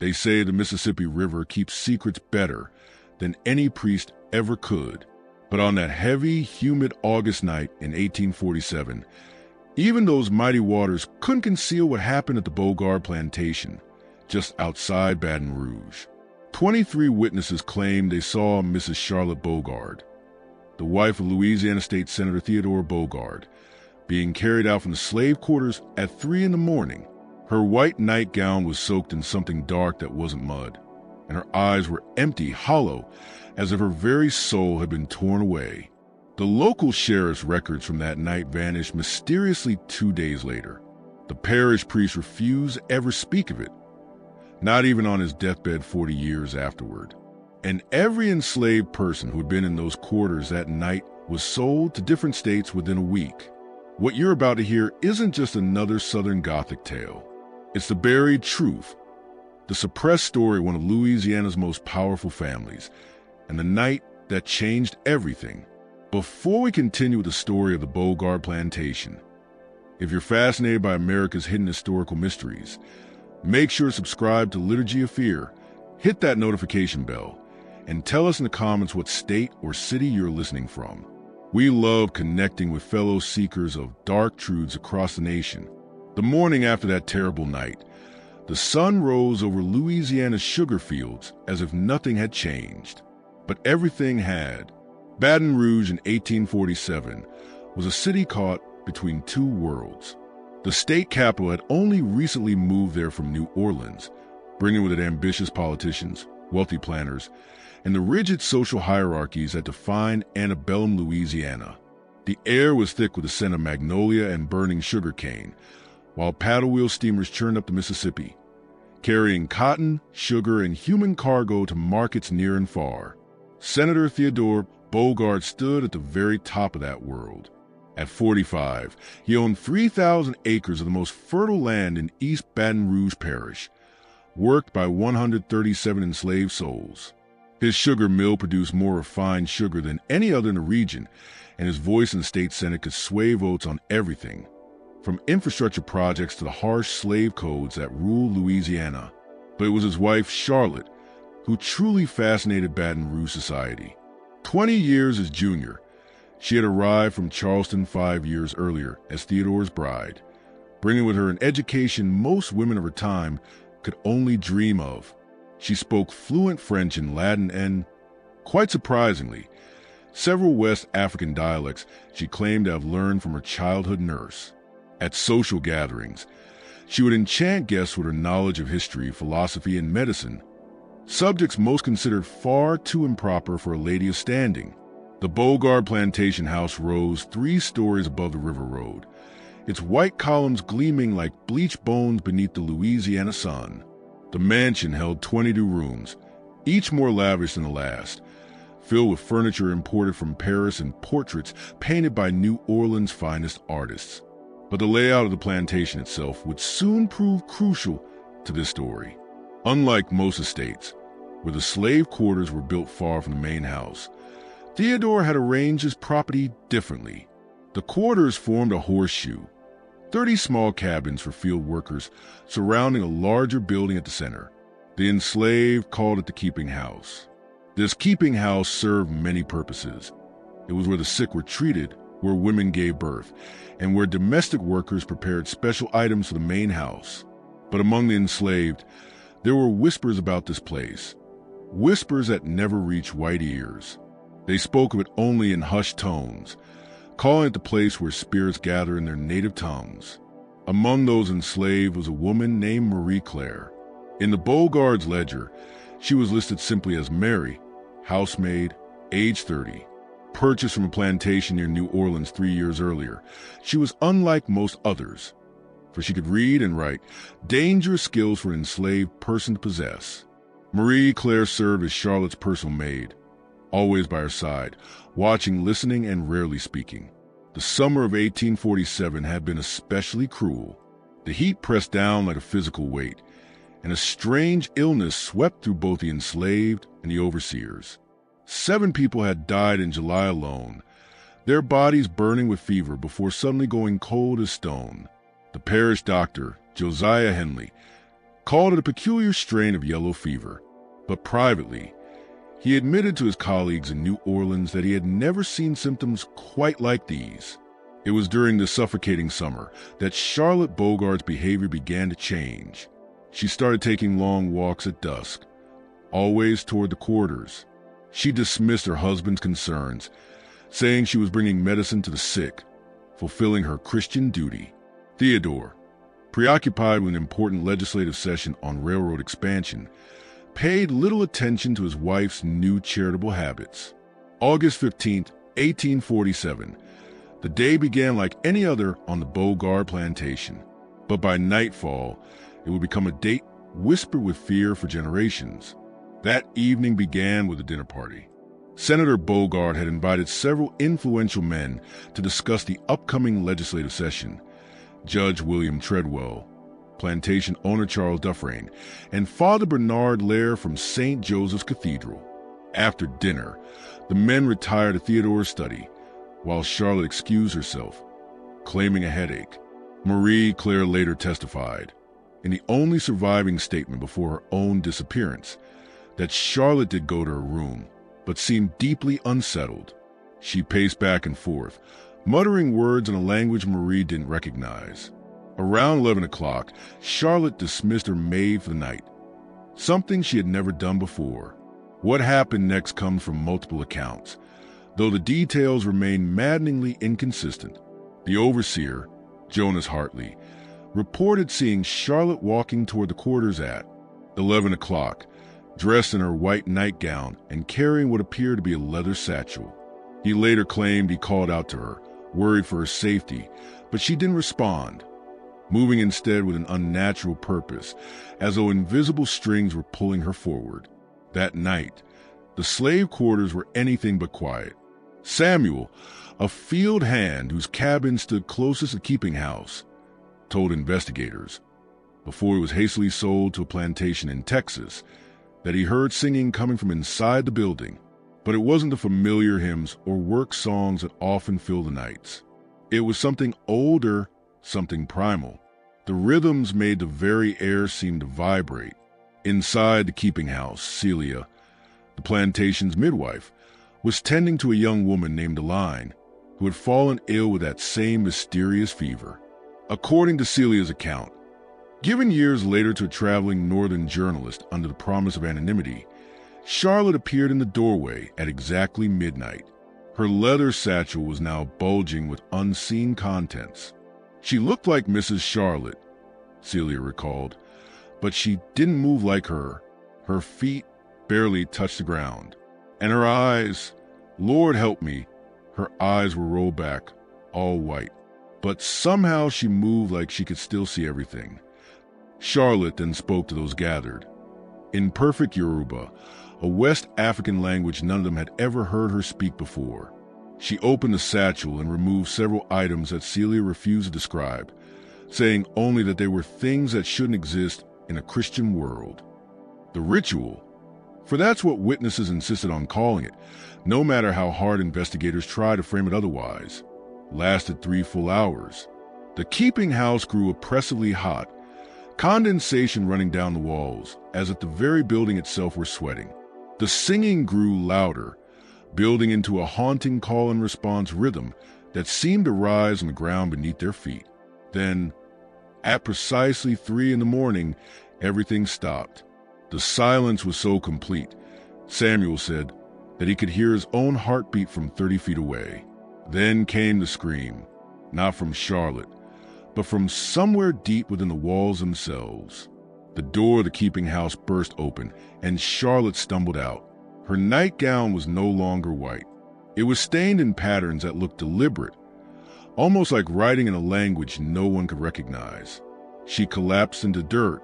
They say the Mississippi River keeps secrets better than any priest ever could. But on that heavy, humid August night in 1847, even those mighty waters couldn't conceal what happened at the Beauregard Plantation, just outside Baton Rouge. 23 witnesses claimed they saw Mrs. Charlotte Beauregard, the wife of Louisiana State Senator Theodore Beauregard, being carried out from the slave quarters at 3 in the morning. Her white nightgown was soaked in something dark that wasn't mud, and her eyes were empty, hollow, as if her very soul had been torn away. The local sheriff's records from that night vanished mysteriously 2 days later. The parish priest refused to ever speak of it, not even on his deathbed 40 years afterward. And every enslaved person who had been in those quarters that night was sold to different states within a week. What you're about to hear isn't just another Southern Gothic tale. It's the buried truth, the suppressed story of one of Louisiana's most powerful families, and the night that changed everything. Before we continue with the story of the Beauregard Plantation, if you're fascinated by America's hidden historical mysteries, make sure to subscribe to Liturgy of Fear, hit that notification bell, and tell us in the comments what state or city you're listening from. We love connecting with fellow seekers of dark truths across the nation. The morning after that terrible night, the sun rose over Louisiana's sugar fields as if nothing had changed. But everything had. Baton Rouge in 1847 was a city caught between two worlds. The state capital had only recently moved there from New Orleans, bringing with it ambitious politicians, wealthy planners, and the rigid social hierarchies that define antebellum Louisiana. The air was thick with the scent of magnolia and burning sugarcane, while paddle wheel steamers churned up the Mississippi, carrying cotton, sugar, and human cargo to markets near and far. Senator Theodore Beauregard stood at the very top of that world. At 45, he owned 3,000 acres of the most fertile land in East Baton Rouge Parish, worked by 137 enslaved souls. His sugar mill produced more refined sugar than any other in the region, and his voice in the state senate could sway votes on everything, from infrastructure projects to the harsh slave codes that ruled Louisiana. But it was his wife, Charlotte, who truly fascinated Baton Rouge society. 20 years his junior, she had arrived from Charleston 5 years earlier as Theodore's bride, bringing with her an education most women of her time could only dream of. She spoke fluent French and Latin and, quite surprisingly, several West African dialects she claimed to have learned from her childhood nurse. At social gatherings, she would enchant guests with her knowledge of history, philosophy, and medicine, subjects most considered far too improper for a lady of standing. The Beauregard Plantation house rose 3 stories above the river road, its white columns gleaming like bleached bones beneath the Louisiana sun. The mansion held 22 rooms, each more lavish than the last, filled with furniture imported from Paris and portraits painted by New Orleans' finest artists. But the layout of the plantation itself would soon prove crucial to this story. Unlike most estates, where the slave quarters were built far from the main house, Theodore had arranged his property differently. The quarters formed a horseshoe, 30 small cabins for field workers surrounding a larger building at the center. The enslaved called it the keeping house. This keeping house served many purposes. It was where the sick were treated, where women gave birth, and where domestic workers prepared special items for the main house. But among the enslaved, there were whispers about this place, whispers that never reached white ears. They spoke of it only in hushed tones, calling it the place where spirits gather in their native tongues. Among those enslaved was a woman named Marie Claire. In the Beauregard's ledger, she was listed simply as Mary, housemaid, age 30. Purchased from a plantation near New Orleans 3 years earlier, she was unlike most others, for she could read and write, dangerous skills for an enslaved person to possess. Marie Claire served as Charlotte's personal maid, always by her side, watching, listening, and rarely speaking. The summer of 1847 had been especially cruel. The heat pressed down like a physical weight, and a strange illness swept through both the enslaved and the overseers. 7 people had died in July alone, their bodies burning with fever before suddenly going cold as stone. The parish doctor, Josiah Henley, called it a peculiar strain of yellow fever, but privately, he admitted to his colleagues in New Orleans that he had never seen symptoms quite like these. It was during the suffocating summer that Charlotte Bogart's behavior began to change. She started taking long walks at dusk, always toward the quarters. She dismissed her husband's concerns, saying she was bringing medicine to the sick, fulfilling her Christian duty. Theodore, preoccupied with an important legislative session on railroad expansion, paid little attention to his wife's new charitable habits. August 15, 1847, the day began like any other on the Bogart plantation, but by nightfall, it would become a date whispered with fear for generations. That evening began with a dinner party. Senator Bogart had invited several influential men to discuss the upcoming legislative session. Judge William Treadwell, plantation owner Charles Dufresne, and Father Bernard Lair from St. Joseph's Cathedral. After dinner, the men retired to Theodore's study, while Charlotte excused herself, claiming a headache. Marie Claire later testified, in the only surviving statement before her own disappearance, that Charlotte did go to her room, but seemed deeply unsettled. She paced back and forth, muttering words in a language Marie didn't recognize. Around 11 o'clock, Charlotte dismissed her maid for the night, something she had never done before. What happened next comes from multiple accounts, though the details remain maddeningly inconsistent. The overseer, Jonas Hartley, reported seeing Charlotte walking toward the quarters at 11 o'clock, dressed in her white nightgown and carrying what appeared to be a leather satchel. He later claimed he called out to her, worried for her safety, but she didn't respond, moving instead with an unnatural purpose, as though invisible strings were pulling her forward. That night, the slave quarters were anything but quiet. Samuel, a field hand whose cabin stood closest to the keeping house, told investigators, before it was hastily sold to a plantation in Texas, that he heard singing coming from inside the building, but it wasn't the familiar hymns or work songs that often fill the nights. It was something older, something primal. The rhythms made the very air seem to vibrate. Inside the keeping house, Celia, the plantation's midwife, was tending to a young woman named Aline, who had fallen ill with that same mysterious fever. According to Celia's account, given years later to a traveling northern journalist under the promise of anonymity, Charlotte appeared in the doorway at exactly midnight. Her leather satchel was now bulging with unseen contents. She looked like Mrs. Charlotte, Celia recalled, but she didn't move like her. Her feet barely touched the ground. And her eyes, Lord help me, her eyes were rolled back, all white. But somehow she moved like she could still see everything. Charlotte then spoke to those gathered. In perfect Yoruba, a West African language none of them had ever heard her speak before. She opened the satchel and removed several items that Celia refused to describe, saying only that they were things that shouldn't exist in a Christian world. The ritual, for that's what witnesses insisted on calling it, no matter how hard investigators tried to frame it otherwise, lasted 3 full hours. The keeping house grew oppressively hot, condensation running down the walls, as if the very building itself were sweating. The singing grew louder, building into a haunting call and response rhythm that seemed to rise on the ground beneath their feet. Then, at precisely 3 in the morning, everything stopped. The silence was so complete, Samuel said, that he could hear his own heartbeat from 30 feet away. Then came the scream, not from Charlotte, but from somewhere deep within the walls themselves. The door of the keeping house burst open, and Charlotte stumbled out. Her nightgown was no longer white. It was stained in patterns that looked deliberate, almost like writing in a language no one could recognize. She collapsed into dirt,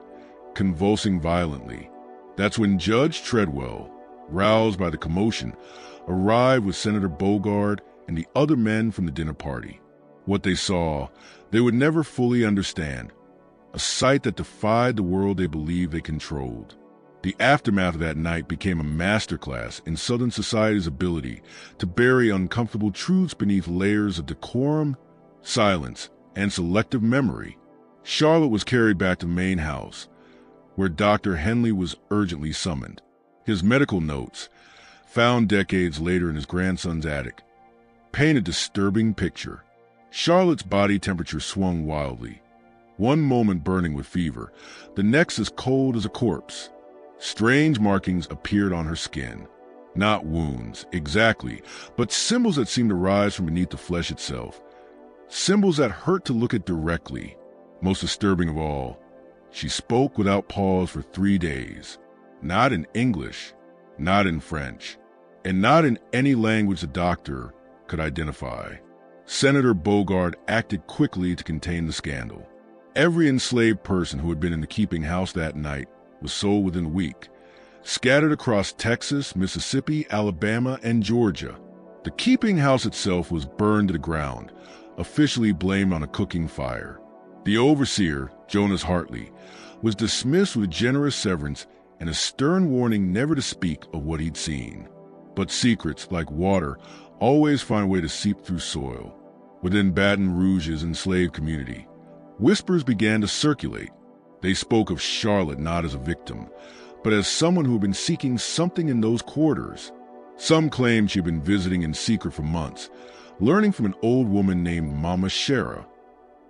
convulsing violently. That's when Judge Treadwell, roused by the commotion, arrived with Senator Bogart and the other men from the dinner party. What they saw, they would never fully understand, a sight that defied the world they believed they controlled. The aftermath of that night became a masterclass in Southern society's ability to bury uncomfortable truths beneath layers of decorum, silence, and selective memory. Charlotte was carried back to the main house, where Dr. Henley was urgently summoned. His medical notes, found decades later in his grandson's attic, paint a disturbing picture. Charlotte's body temperature swung wildly, one moment burning with fever, the next as cold as a corpse. Strange markings appeared on her skin. Not wounds, exactly, but symbols that seemed to rise from beneath the flesh itself. Symbols that hurt to look at directly. Most disturbing of all, she spoke without pause for 3 days. Not in English, not in French, and not in any language the doctor could identify. Senator Bogard acted quickly to contain the scandal. Every enslaved person who had been in the keeping house that night was sold within a week, scattered across Texas, Mississippi, Alabama, and Georgia. The keeping house itself was burned to the ground, officially blamed on a cooking fire. The overseer, Jonas Hartley, was dismissed with generous severance and a stern warning never to speak of what he'd seen. But secrets, like water, always find a way to seep through soil. Within Baton Rouge's enslaved community, whispers began to circulate. They spoke of Charlotte not as a victim, but as someone who had been seeking something in those quarters. Some claimed she had been visiting in secret for months, learning from an old woman named Mama Shara,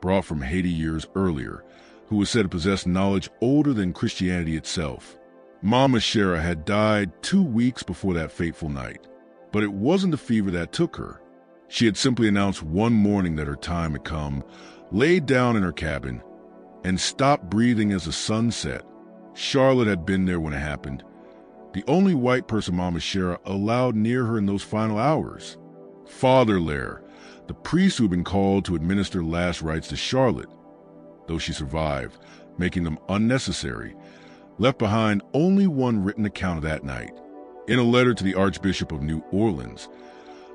brought from Haiti years earlier, who was said to possess knowledge older than Christianity itself. Mama Shara had died 2 weeks before that fateful night, but it wasn't the fever that took her. She had simply announced one morning that her time had come, laid down in her cabin, and stopped breathing as the sun set. Charlotte had been there when it happened, the only white person Mama Shara allowed near her in those final hours. Father Lair, the priest who had been called to administer last rites to Charlotte, though she survived, making them unnecessary, left behind only one written account of that night. In a letter to the Archbishop of New Orleans,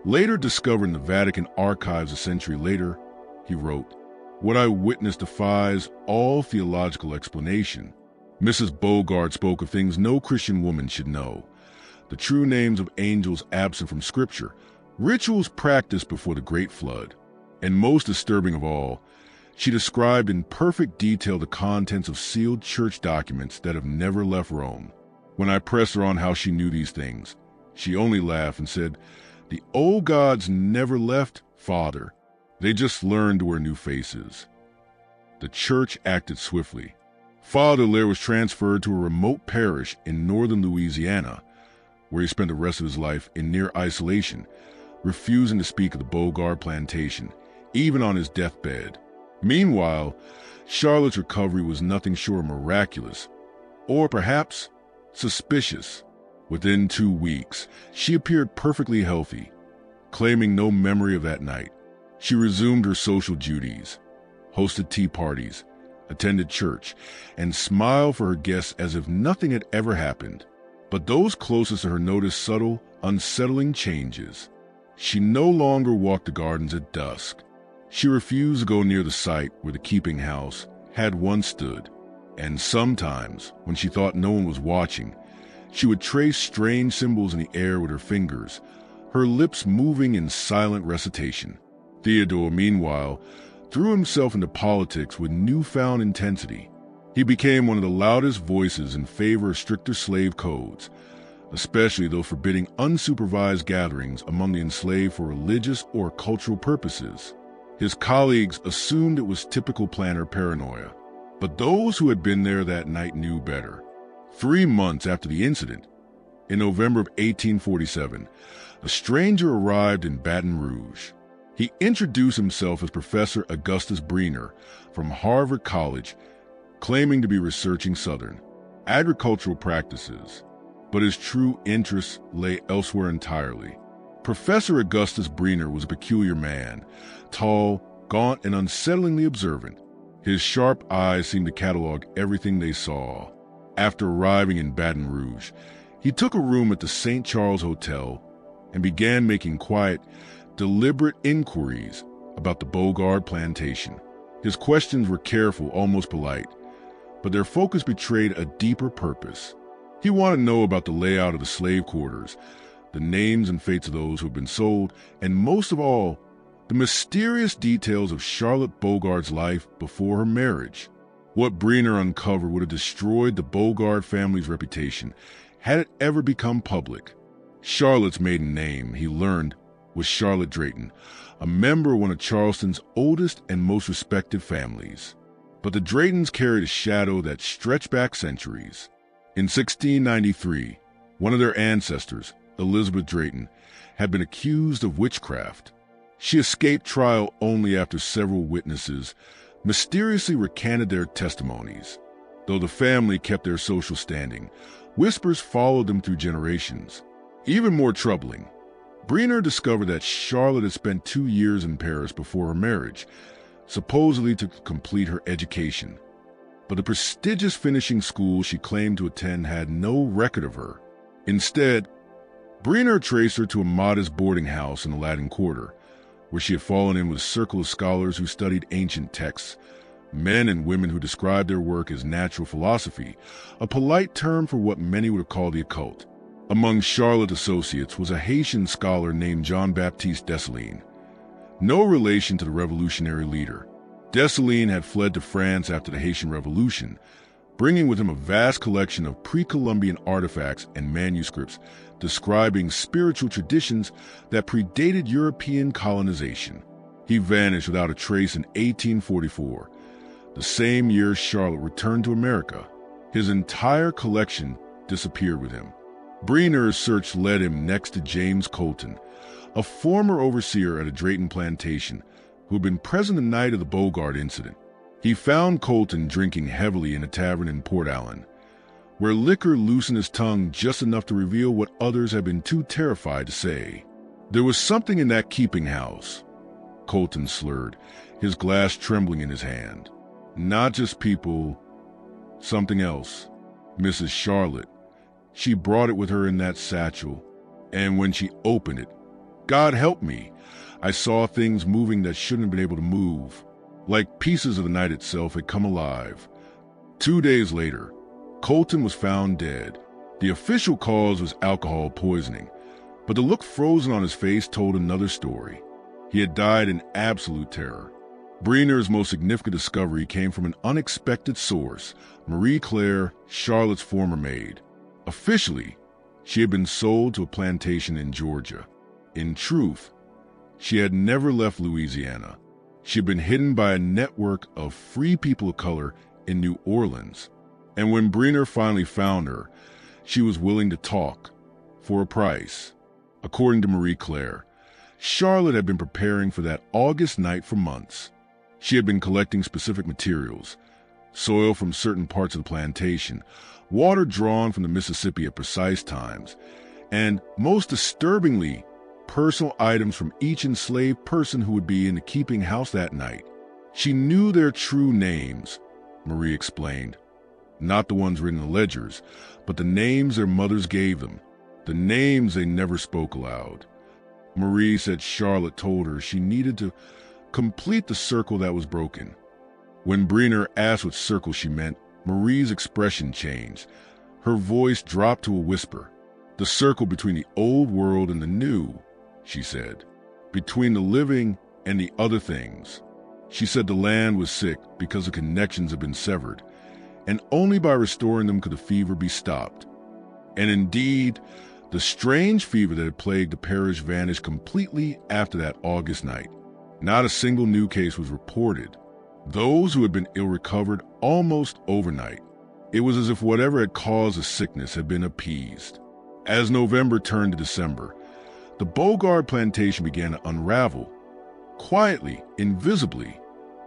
later discovered in the Vatican archives a century later, he wrote, "What I witnessed defies all theological explanation. Mrs. Bogard spoke of things no Christian woman should know. The true names of angels absent from Scripture, rituals practiced before the Great Flood. And most disturbing of all, she described in perfect detail the contents of sealed church documents that have never left Rome. When I pressed her on how she knew these things, she only laughed and said, 'The old gods never left, Father. They just learned to wear new faces.'" The church acted swiftly. Father Lair was transferred to a remote parish in northern Louisiana, where he spent the rest of his life in near isolation, refusing to speak of the Bogard Plantation, even on his deathbed. Meanwhile, Charlotte's recovery was nothing short of miraculous, or perhaps suspicious. Within 2 weeks, she appeared perfectly healthy, claiming no memory of that night. She resumed her social duties, hosted tea parties, attended church, and smiled for her guests as if nothing had ever happened. But those closest to her noticed subtle, unsettling changes. She no longer walked the gardens at dusk. She refused to go near the site where the keeping house had once stood. And sometimes, when she thought no one was watching, she would trace strange symbols in the air with her fingers, her lips moving in silent recitation. Theodore, meanwhile, threw himself into politics with newfound intensity. He became one of the loudest voices in favor of stricter slave codes, especially those forbidding unsupervised gatherings among the enslaved for religious or cultural purposes. His colleagues assumed it was typical planter paranoia, but those who had been there that night knew better. 3 months after the incident, in November of 1847, a stranger arrived in Baton Rouge. He introduced himself as Professor Augustus Breener from Harvard College, claiming to be researching Southern agricultural practices, but his true interests lay elsewhere entirely. Professor Augustus Breener was a peculiar man, tall, gaunt, and unsettlingly observant. His sharp eyes seemed to catalog everything they saw. After arriving in Baton Rouge, he took a room at the St. Charles Hotel and began making quiet, deliberate inquiries about the Bogard Plantation. His questions were careful, almost polite, but their focus betrayed a deeper purpose. He wanted to know about the layout of the slave quarters, the names and fates of those who had been sold, and most of all, the mysterious details of Charlotte Bogard's life before her marriage. What Breener uncovered would have destroyed the Bogard family's reputation had it ever become public. Charlotte's maiden name, he learned, was Charlotte Drayton, a member of one of Charleston's oldest and most respected families. But the Draytons carried a shadow that stretched back centuries. In 1693, one of their ancestors, Elizabeth Drayton, had been accused of witchcraft. She escaped trial only after several witnesses mysteriously recanted their testimonies. Though the family kept their social standing, whispers followed them through generations. Even more troubling, Breener discovered that Charlotte had spent 2 years in Paris before her marriage, supposedly to complete her education. But the prestigious finishing school she claimed to attend had no record of her. Instead, Breener traced her to a modest boarding house in the Latin Quarter, where she had fallen in with a circle of scholars who studied ancient texts, men and women who described their work as natural philosophy, a polite term for what many would have called the occult. Among Charlotte's associates was a Haitian scholar named Jean-Baptiste Dessalines, no relation to the revolutionary leader. Dessalines had fled to France after the Haitian Revolution, bringing with him a vast collection of pre-Columbian artifacts and manuscripts describing spiritual traditions that predated European colonization. He vanished without a trace in 1844, the same year Charlotte returned to America. His entire collection disappeared with him. Breener's search led him next to James Colton, a former overseer at a Drayton plantation who had been present the night of the Bogard incident. He found Colton drinking heavily in a tavern in Port Allen, where liquor loosened his tongue just enough to reveal what others had been too terrified to say. There was something in that keeping house, Colton slurred, his glass trembling in his hand. Not just people, something else. Mrs. Charlotte. She brought it with her in that satchel, and when she opened it, God help me, I saw things moving that shouldn't have been able to move. Like pieces of the night itself had come alive. 2 days later, Colton was found dead. The official cause was alcohol poisoning, but the look frozen on his face told another story. He had died in absolute terror. Breener's most significant discovery came from an unexpected source, Marie Claire, Charlotte's former maid. Officially, she had been sold to a plantation in Georgia. In truth, she had never left Louisiana. She had been hidden by a network of free people of color in New Orleans. And when Breener finally found her, she was willing to talk, for a price. According to Marie Claire, Charlotte had been preparing for that August night for months. She had been collecting specific materials, soil from certain parts of the plantation, water drawn from the Mississippi at precise times, and, most disturbingly, personal items from each enslaved person who would be in the keeping house that night. She knew their true names, Marie explained. Not the ones written in the ledgers, but the names their mothers gave them, the names they never spoke aloud. Marie said Charlotte told her she needed to complete the circle that was broken. When Breener asked what circle she meant, Marie's expression changed. Her voice dropped to a whisper. The circle between the old world and the new, she said. Between the living and the other things. She said the land was sick because the connections had been severed, and only by restoring them could the fever be stopped. And indeed, the strange fever that had plagued the parish vanished completely after that August night. Not a single new case was reported. Those who had been ill recovered almost overnight. It was as if whatever had caused the sickness had been appeased. As November turned to December, the Bogard plantation began to unravel, quietly, invisibly,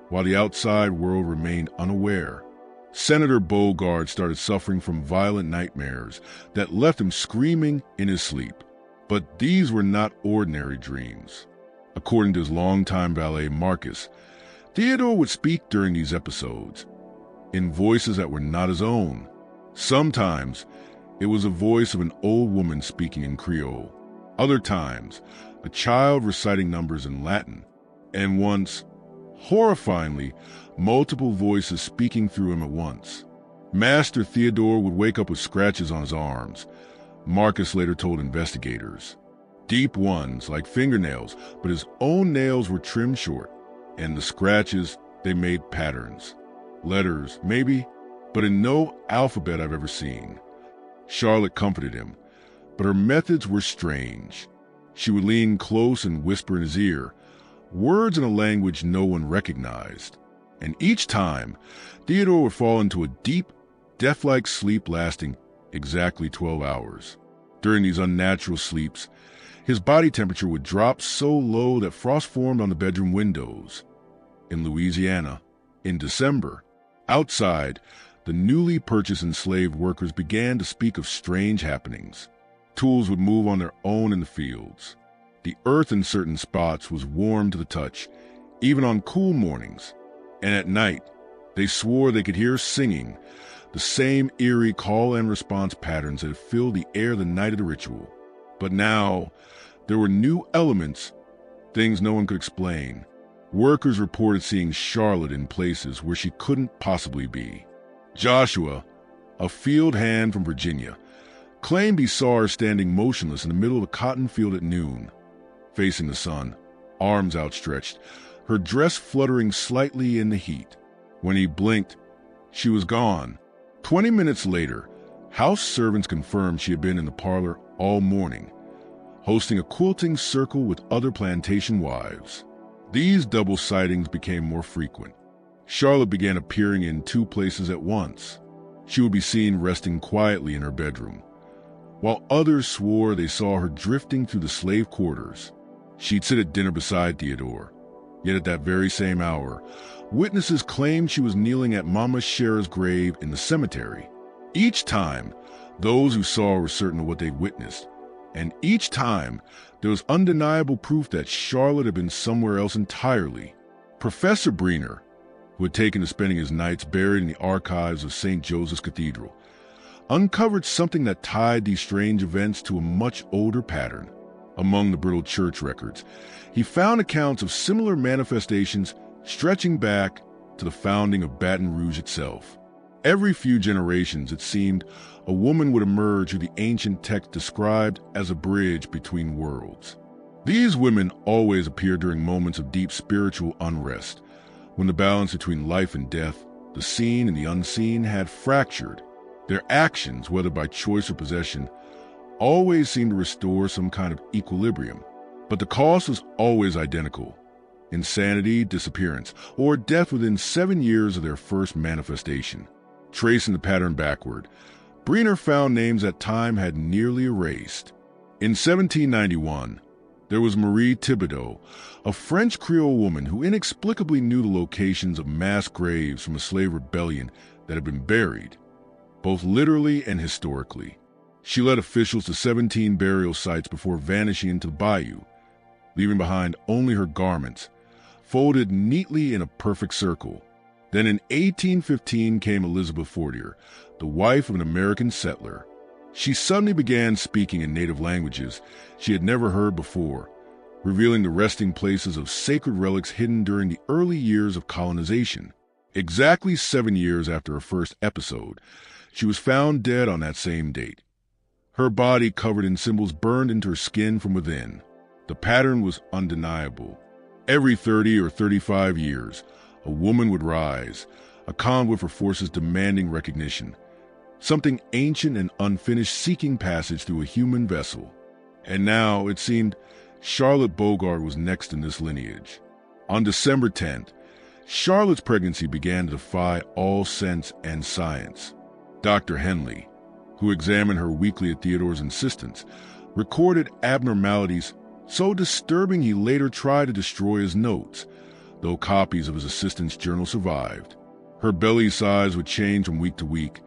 while the outside world remained unaware. Senator Bogard started suffering from violent nightmares that left him screaming in his sleep. But these were not ordinary dreams. According to his longtime valet Marcus, Theodore would speak during these episodes, in voices that were not his own. Sometimes, it was a voice of an old woman speaking in Creole. Other times, a child reciting numbers in Latin. And once, horrifyingly, multiple voices speaking through him at once. Master Theodore would wake up with scratches on his arms, Marcus later told investigators. Deep ones, like fingernails, but his own nails were trimmed short, and the scratches, they made patterns. letters, maybe, but in no alphabet I've ever seen. Charlotte comforted him, but her methods were strange. She would lean close and whisper in his ear, words in a language no one recognized. And each time, Theodore would fall into a deep, death-like sleep lasting exactly 12 hours. During these unnatural sleeps, his body temperature would drop so low that frost formed on the bedroom windows. In Louisiana, in December, outside, the newly purchased enslaved workers began to speak of strange happenings. Tools would move on their own in the fields. The earth in certain spots was warm to the touch, even on cool mornings. And at night, they swore they could hear singing, the same eerie call and response patterns that had filled the air the night of the ritual. But now, there were new elements, things no one could explain. Workers reported seeing Charlotte in places where she couldn't possibly be. Joshua, a field hand from Virginia, claimed he saw her standing motionless in the middle of a cotton field at noon, facing the sun, arms outstretched, her dress fluttering slightly in the heat. When he blinked, she was gone. 20 minutes later, house servants confirmed she had been in the parlor all morning, hosting a quilting circle with other plantation wives. These double sightings became more frequent. Charlotte began appearing in 2 places at once. She would be seen resting quietly in her bedroom, while others swore they saw her drifting through the slave quarters. She'd sit at dinner beside Theodore, yet at that very same hour, witnesses claimed she was kneeling at Mama Shera's grave in the cemetery. Each time, those who saw were certain of what they'd witnessed, and each time, there was undeniable proof that Charlotte had been somewhere else entirely. Professor Breener, who had taken to spending his nights buried in the archives of St. Joseph's Cathedral, uncovered something that tied these strange events to a much older pattern. Among the brittle church records, he found accounts of similar manifestations stretching back to the founding of Baton Rouge itself. Every few generations, it seemed, a woman would emerge who the ancient text described as a bridge between worlds. These women always appeared during moments of deep spiritual unrest, when the balance between life and death, the seen and the unseen, had fractured. Their actions, whether by choice or possession, always seemed to restore some kind of equilibrium. But the cost was always identical: insanity, disappearance, or death within 7 years of their first manifestation. Tracing the pattern backward, Breener found names that time had nearly erased. In 1791, there was Marie Thibodeau, a French Creole woman who inexplicably knew the locations of mass graves from a slave rebellion that had been buried, both literally and historically. She led officials to 17 burial sites before vanishing into the bayou, leaving behind only her garments, folded neatly in a perfect circle. Then in 1815 came Elizabeth Fortier, the wife of an American settler. She suddenly began speaking in native languages she had never heard before, revealing the resting places of sacred relics hidden during the early years of colonization. Exactly 7 years after her first episode, she was found dead on that same date. Her body covered in symbols burned into her skin from within. The pattern was undeniable. Every 30 or 35 years, a woman would rise, a conduit for forces demanding recognition, something ancient and unfinished seeking passage through a human vessel. And now, it seemed, Charlotte Bogart was next in this lineage. On December 10th, Charlotte's pregnancy began to defy all sense and science. Dr. Henley, who examined her weekly at Theodore's insistence, recorded abnormalities so disturbing he later tried to destroy his notes, though copies of his assistant's journal survived. Her belly size would change from week to week,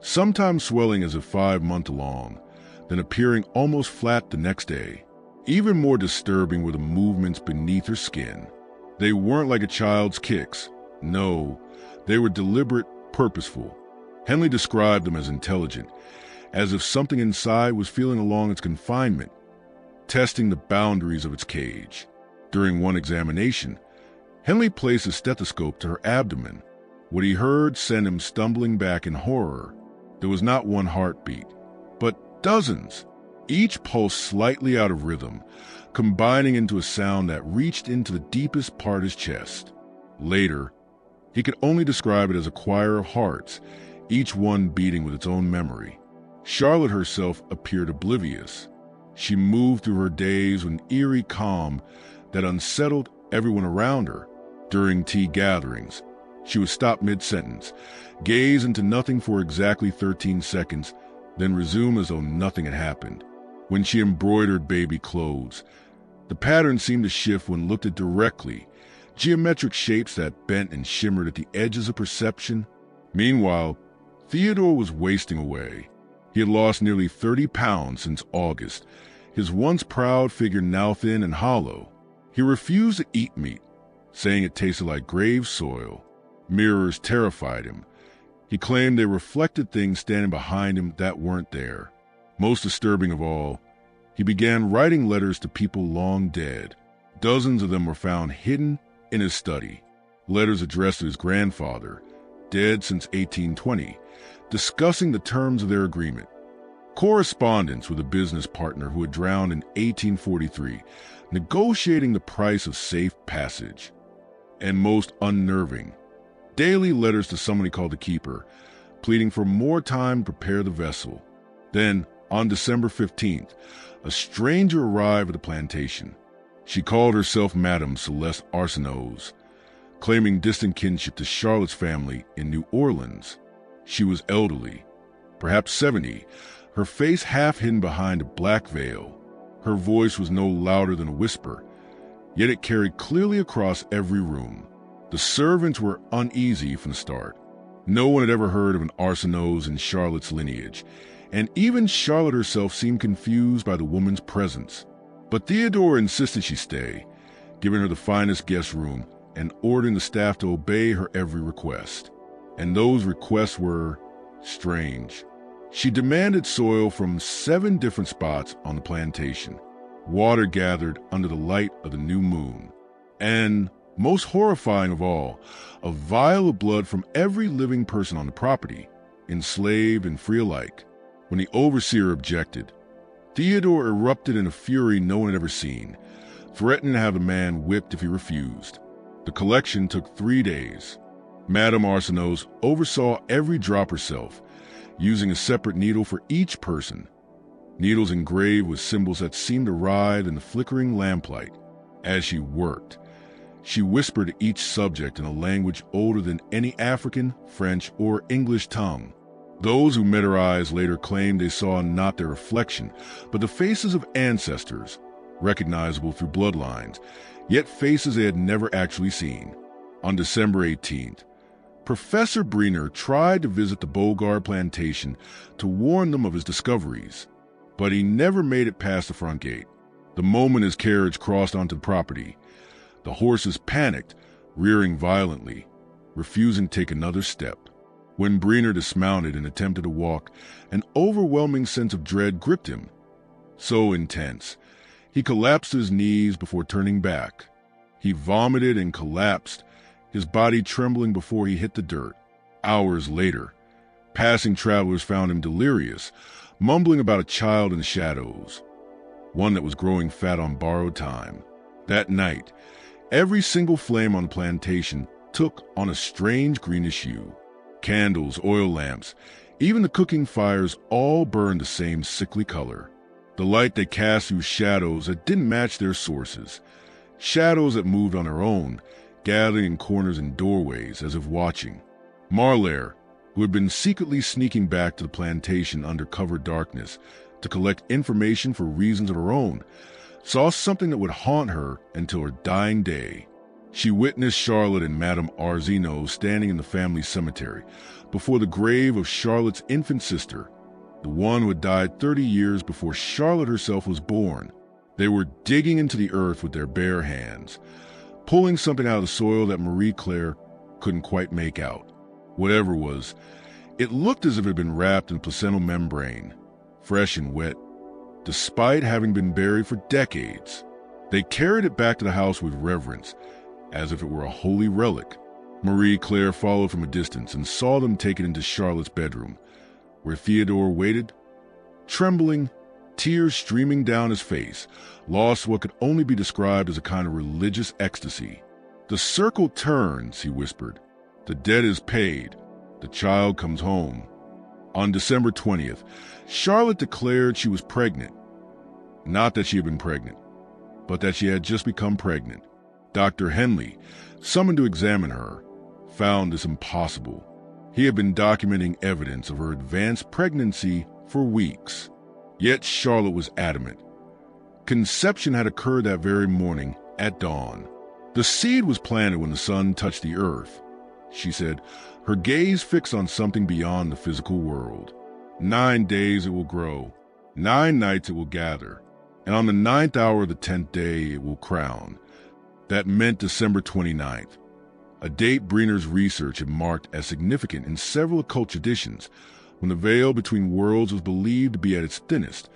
sometimes swelling as if 5 months along, then appearing almost flat the next day. Even more disturbing were the movements beneath her skin. They weren't like a child's kicks. No, they were deliberate, purposeful. Henley described them as intelligent, as if something inside was feeling along its confinement, testing the boundaries of its cage. During one examination, Henley placed a stethoscope to her abdomen. What he heard sent him stumbling back in horror. There was not one heartbeat, but dozens, each pulse slightly out of rhythm, combining into a sound that reached into the deepest part of his chest. Later, He could only describe it as a choir of hearts, each one beating with its own memory. Charlotte herself appeared oblivious. She moved through her days with an eerie calm that unsettled everyone around her. During tea gatherings, she would stop mid-sentence, gaze into nothing for exactly 13 seconds, then resume as though nothing had happened. When she embroidered baby clothes, the pattern seemed to shift when looked at directly, geometric shapes that bent and shimmered at the edges of perception. Meanwhile, Theodore was wasting away. He had lost nearly 30 pounds since August, his once proud figure now thin and hollow. He refused to eat meat, saying it tasted like grave soil. Mirrors terrified him. He claimed they reflected things standing behind him that weren't there. Most disturbing of all, he began writing letters to people long dead. Dozens of them were found hidden in his study. Letters addressed to his grandfather, dead since 1820, discussing the terms of their agreement. Correspondence with a business partner who had drowned in 1843, negotiating the price of safe passage. And most unnerving, daily letters to someone he called the keeper, pleading for more time to prepare the vessel. Then, on December 15th, a stranger arrived at the plantation. She called herself Madame Celeste Arsenault, claiming distant kinship to Charlotte's family in New Orleans. She was elderly, perhaps 70, her face half hidden behind a black veil. Her voice was no louder than a whisper, yet it carried clearly across every room. The servants were uneasy from the start. No one had ever heard of an Arsenault in Charlotte's lineage, and even Charlotte herself seemed confused by the woman's presence. But Theodore insisted she stay, giving her the finest guest room and ordering the staff to obey her every request. And those requests were strange. She demanded soil from 7 different spots on the plantation, water gathered under the light of the new moon, and, most horrifying of all, a vial of blood from every living person on the property, enslaved and free alike. When the overseer objected, Theodore erupted in a fury no one had ever seen, threatening to have the man whipped if he refused. The collection took 3 days. Madame Arsenault oversaw every drop herself, using a separate needle for each person, needles engraved with symbols that seemed to writhe in the flickering lamplight. As she worked, she whispered to each subject in a language older than any African, French, or English tongue. Those who met her eyes later claimed they saw not their reflection, but the faces of ancestors, recognizable through bloodlines, yet faces they had never actually seen. On December 18th, Professor Briner tried to visit the Bogard plantation to warn them of his discoveries, but he never made it past the front gate. The moment his carriage crossed onto the property, the horses panicked, rearing violently, refusing to take another step. When Briner dismounted and attempted to walk, an overwhelming sense of dread gripped him. So intense, he collapsed to his knees before turning back. He vomited and collapsed, his body trembling before he hit the dirt. Hours later, passing travelers found him delirious, mumbling about a child in the shadows, one that was growing fat on borrowed time. That night, every single flame on the plantation took on a strange greenish hue. Candles, oil lamps, even the cooking fires all burned the same sickly color. The light they cast through shadows that didn't match their sources, shadows that moved on their own, gathering in corners and doorways as if watching. Marlaire, who had been secretly sneaking back to the plantation under cover darkness to collect information for reasons of her own, saw something that would haunt her until her dying day. She witnessed Charlotte and Madame Arsenault standing in the family cemetery before the grave of Charlotte's infant sister, the one who had died 30 years before Charlotte herself was born. They were digging into the earth with their bare hands, pulling something out of the soil that Marie-Claire couldn't quite make out. Whatever it was, it looked as if it had been wrapped in placental membrane, fresh and wet, despite having been buried for decades. They carried it back to the house with reverence, as if it were a holy relic. Marie-Claire followed from a distance and saw them take it into Charlotte's bedroom, where Theodore waited, trembling, tears streaming down his face, lost what could only be described as a kind of religious ecstasy. "The circle turns," he whispered. The debt is paid. The child comes home. On December 20th, Charlotte declared she was pregnant. Not that she had been pregnant, but that she had just become pregnant. Dr. Henley, summoned to examine her, found this impossible. He had been documenting evidence of her advanced pregnancy for weeks. Yet Charlotte was adamant. Conception had occurred that very morning at dawn. The seed was planted when the sun touched the earth, she said, her gaze fixed on something beyond the physical world. 9 days it will grow, 9 nights it will gather, and on the 9th hour of the 10th day it will crown. That meant December 29th, a date Breener's research had marked as significant in several occult traditions, when the veil between worlds was believed to be at its thinnest,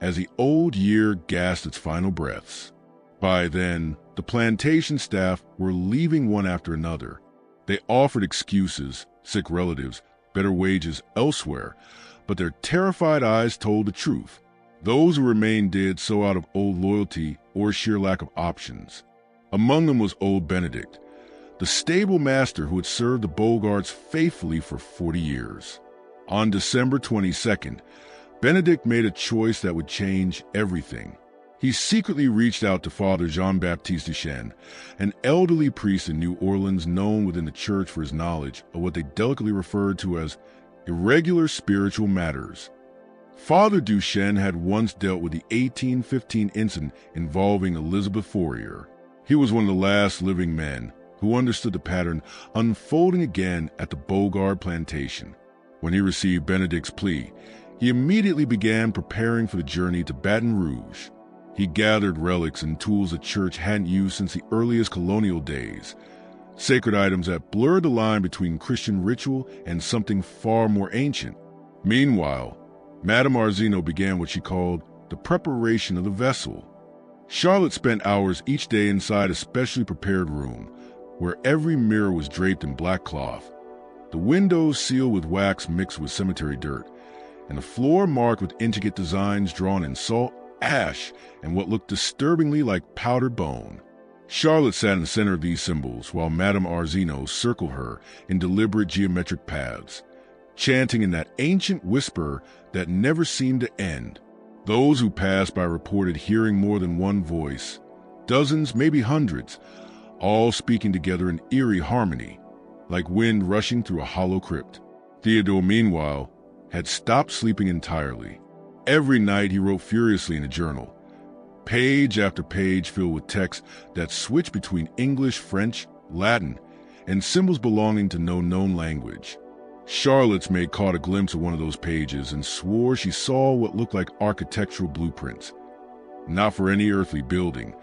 as the old year gasped its final breaths. By then, the plantation staff were leaving one after another. They offered excuses, sick relatives, better wages elsewhere, but their terrified eyes told the truth. Those who remained did so out of old loyalty or sheer lack of options. Among them was old Benedict, the stable master who had served the Bogarts faithfully for 40 years. On December 22nd, Benedict made a choice that would change everything. He secretly reached out to Father Jean-Baptiste Duchesne, an elderly priest in New Orleans known within the church for his knowledge of what they delicately referred to as irregular spiritual matters. Father Duchesne had once dealt with the 1815 incident involving Elizabeth Fourier. He was one of the last living men who understood the pattern unfolding again at the Bogart plantation. When he received Benedict's plea, he immediately began preparing for the journey to Baton Rouge. He gathered relics and tools the church hadn't used since the earliest colonial days, sacred items that blurred the line between Christian ritual and something far more ancient. Meanwhile, Madame Arzino began what she called the preparation of the vessel. Charlotte spent hours each day inside a specially prepared room, where every mirror was draped in black cloth, the windows sealed with wax mixed with cemetery dirt, and the floor marked with intricate designs drawn in salt, ash, and what looked disturbingly like powdered bone. Charlotte sat in the center of these symbols, while Madame Arzino circled her in deliberate geometric paths, chanting in that ancient whisper that never seemed to end. Those who passed by reported hearing more than one voice, dozens, maybe hundreds, all speaking together in eerie harmony, like wind rushing through a hollow crypt. Theodore, meanwhile, had stopped sleeping entirely. Every night he wrote furiously in a journal, page after page filled with text that switched between English, French, Latin, and symbols belonging to no known language. Charlotte's maid caught a glimpse of one of those pages and swore she saw what looked like architectural blueprints, not for any earthly building,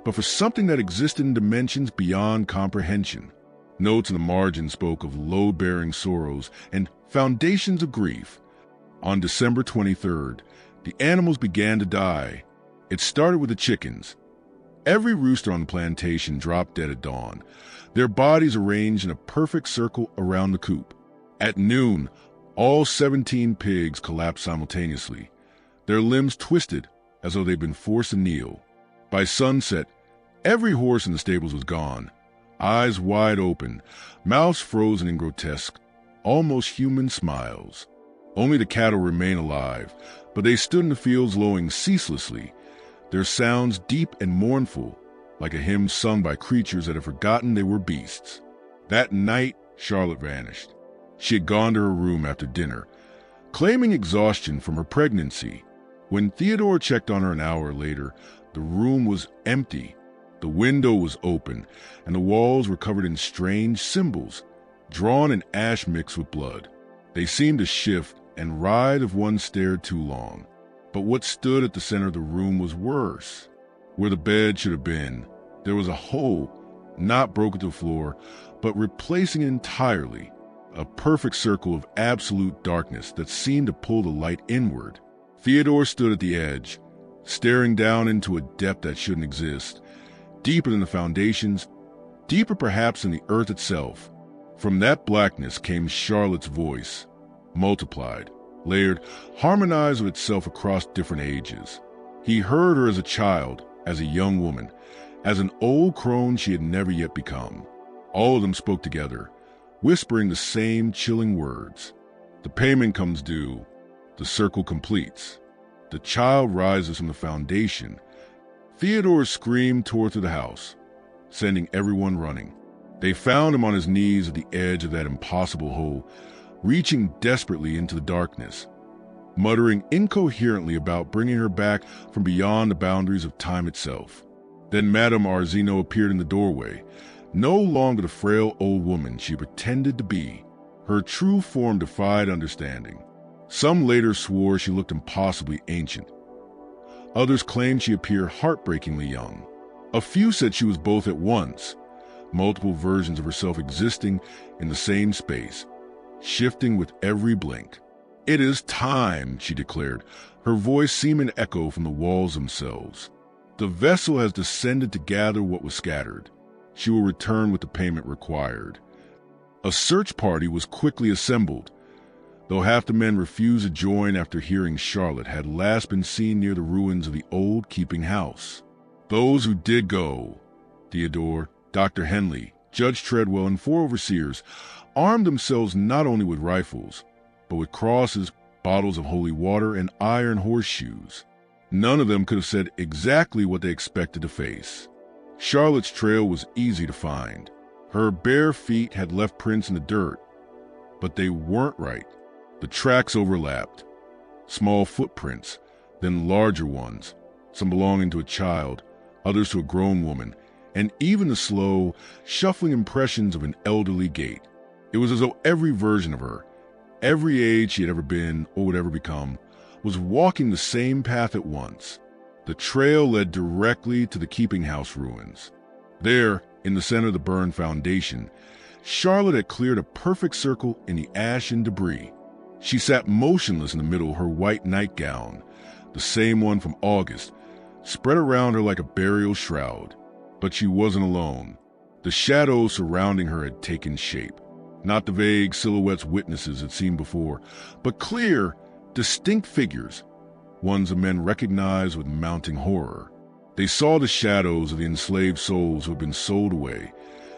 but for something that existed in dimensions beyond comprehension. Notes in the margin spoke of load-bearing sorrows and foundations of grief. On December 23rd, the animals began to die. It started with the chickens. Every rooster on the plantation dropped dead at dawn, their bodies arranged in a perfect circle around the coop. At noon, all 17 pigs collapsed simultaneously, their limbs twisted as though they'd been forced to kneel. By sunset, every horse in the stables was gone, eyes wide open, mouths frozen in grotesque, almost human smiles. Only the cattle remained alive, but they stood in the fields lowing ceaselessly, their sounds deep and mournful, like a hymn sung by creatures that had forgotten they were beasts. That night, Charlotte vanished. She had gone to her room after dinner, claiming exhaustion from her pregnancy. When Theodore checked on her an hour later, the room was empty. The window was open, and the walls were covered in strange symbols, drawn in ash mixed with blood. They seemed to shift and writhe if one stared too long. But what stood at the center of the room was worse. Where the bed should have been, there was a hole, not broken to the floor, but replacing it entirely, a perfect circle of absolute darkness that seemed to pull the light inward. Theodore stood at the edge, staring down into a depth that shouldn't exist, deeper than the foundations, deeper perhaps than the earth itself. From that blackness came Charlotte's voice, multiplied, layered, harmonized with itself across different ages. He heard her as a child, as a young woman, as an old crone she had never yet become. All of them spoke together, whispering the same chilling words. The payment comes due. The circle completes. The child rises from the foundation. Theodore screamed toward the house, sending everyone running. They found him on his knees at the edge of that impossible hole, reaching desperately into the darkness, muttering incoherently about bringing her back from beyond the boundaries of time itself. Then Madame Arzino appeared in the doorway, no longer the frail old woman she pretended to be. Her true form defied understanding. Some later swore she looked impossibly ancient. Others claimed she appeared heartbreakingly young. A few said she was both at once, multiple versions of herself existing in the same space, shifting with every blink. "It is time," she declared, her voice seeming to echo from the walls themselves. "The vessel has descended to gather what was scattered. She will return with the payment required." A search party was quickly assembled, though half the men refused to join after hearing Charlotte had last been seen near the ruins of the old keeping house. Those who did go, Theodore, Dr. Henley, Judge Treadwell, and 4 overseers, armed themselves not only with rifles, but with crosses, bottles of holy water, and iron horseshoes. None of them could have said exactly what they expected to face. Charlotte's trail was easy to find. Her bare feet had left prints in the dirt, but they weren't right. The tracks overlapped. Small footprints, then larger ones, some belonging to a child, others to a grown woman, and even the slow, shuffling impressions of an elderly gait. It was as though every version of her, every age she had ever been or would ever become, was walking the same path at once. The trail led directly to the keeping house ruins. There, in the center of the burned foundation, Charlotte had cleared a perfect circle in the ash and debris. She sat motionless in the middle, her white nightgown, the same one from August, spread around her like a burial shroud. But she wasn't alone. The shadows surrounding her had taken shape. Not the vague silhouettes witnesses had seen before, but clear, distinct figures, ones the men recognized with mounting horror. They saw the shadows of the enslaved souls who had been sold away,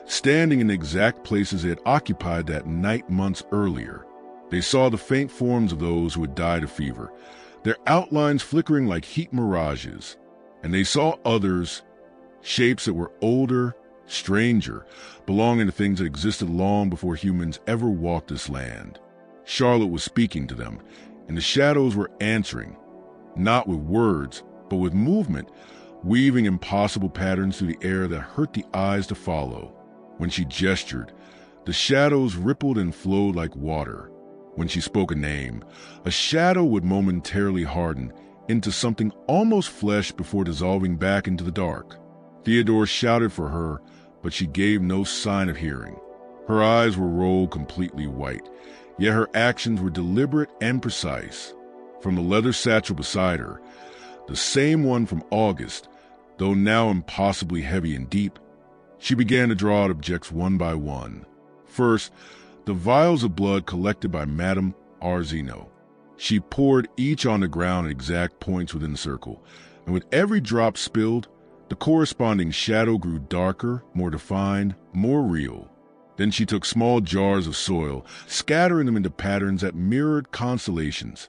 standing in the exact places they had occupied that night months earlier. They saw the faint forms of those who had died of fever, their outlines flickering like heat mirages. And they saw others, shapes that were older, stranger, belonging to things that existed long before humans ever walked this land. Charlotte was speaking to them, and the shadows were answering, not with words, but with movement, weaving impossible patterns through the air that hurt the eyes to follow. When she gestured, the shadows rippled and flowed like water. When she spoke a name, a shadow would momentarily harden into something almost flesh before dissolving back into the dark. Theodore shouted for her, but she gave no sign of hearing. Her eyes were rolled completely white, yet her actions were deliberate and precise. From the leather satchel beside her, the same one from August, though now impossibly heavy and deep, she began to draw out objects one by one. First, the vials of blood collected by Madame Arzino. She poured each on the ground at exact points within the circle, and with every drop spilled, the corresponding shadow grew darker, more defined, more real. Then she took small jars of soil, scattering them into patterns that mirrored constellations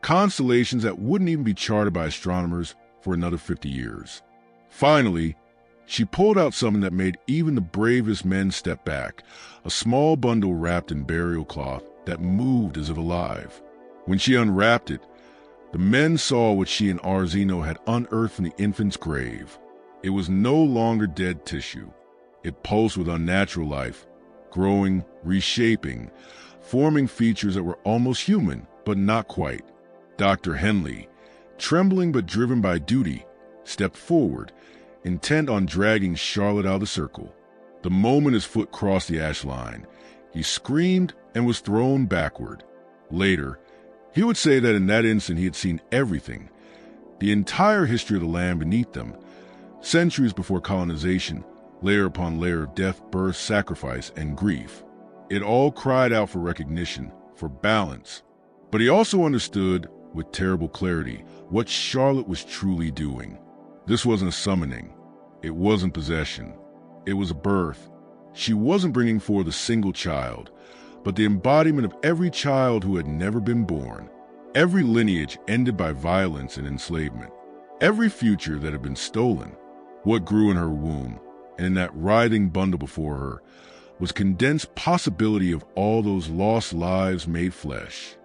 that wouldn't even be charted by astronomers for another 50 years. Finally, she pulled out something that made even the bravest men step back, a small bundle wrapped in burial cloth that moved as if alive. When she unwrapped it, the men saw what she and Arzino had unearthed from the infant's grave. It was no longer dead tissue. It pulsed with unnatural life, growing, reshaping, forming features that were almost human, but not quite. Dr. Henley, trembling but driven by duty, stepped forward, intent on dragging Charlotte out of the circle. The moment his foot crossed the ash line, he screamed and was thrown backward. Later, he would say that in that instant he had seen everything, the entire history of the land beneath them, centuries before colonization, layer upon layer of death, birth, sacrifice, and grief. It all cried out for recognition, for balance. But he also understood, with terrible clarity, what Charlotte was truly doing. This wasn't a summoning. It wasn't possession. It was a birth. She wasn't bringing forth a single child, but the embodiment of every child who had never been born, every lineage ended by violence and enslavement, every future that had been stolen. What grew in her womb, and in that writhing bundle before her, was condensed possibility of all those lost lives made flesh.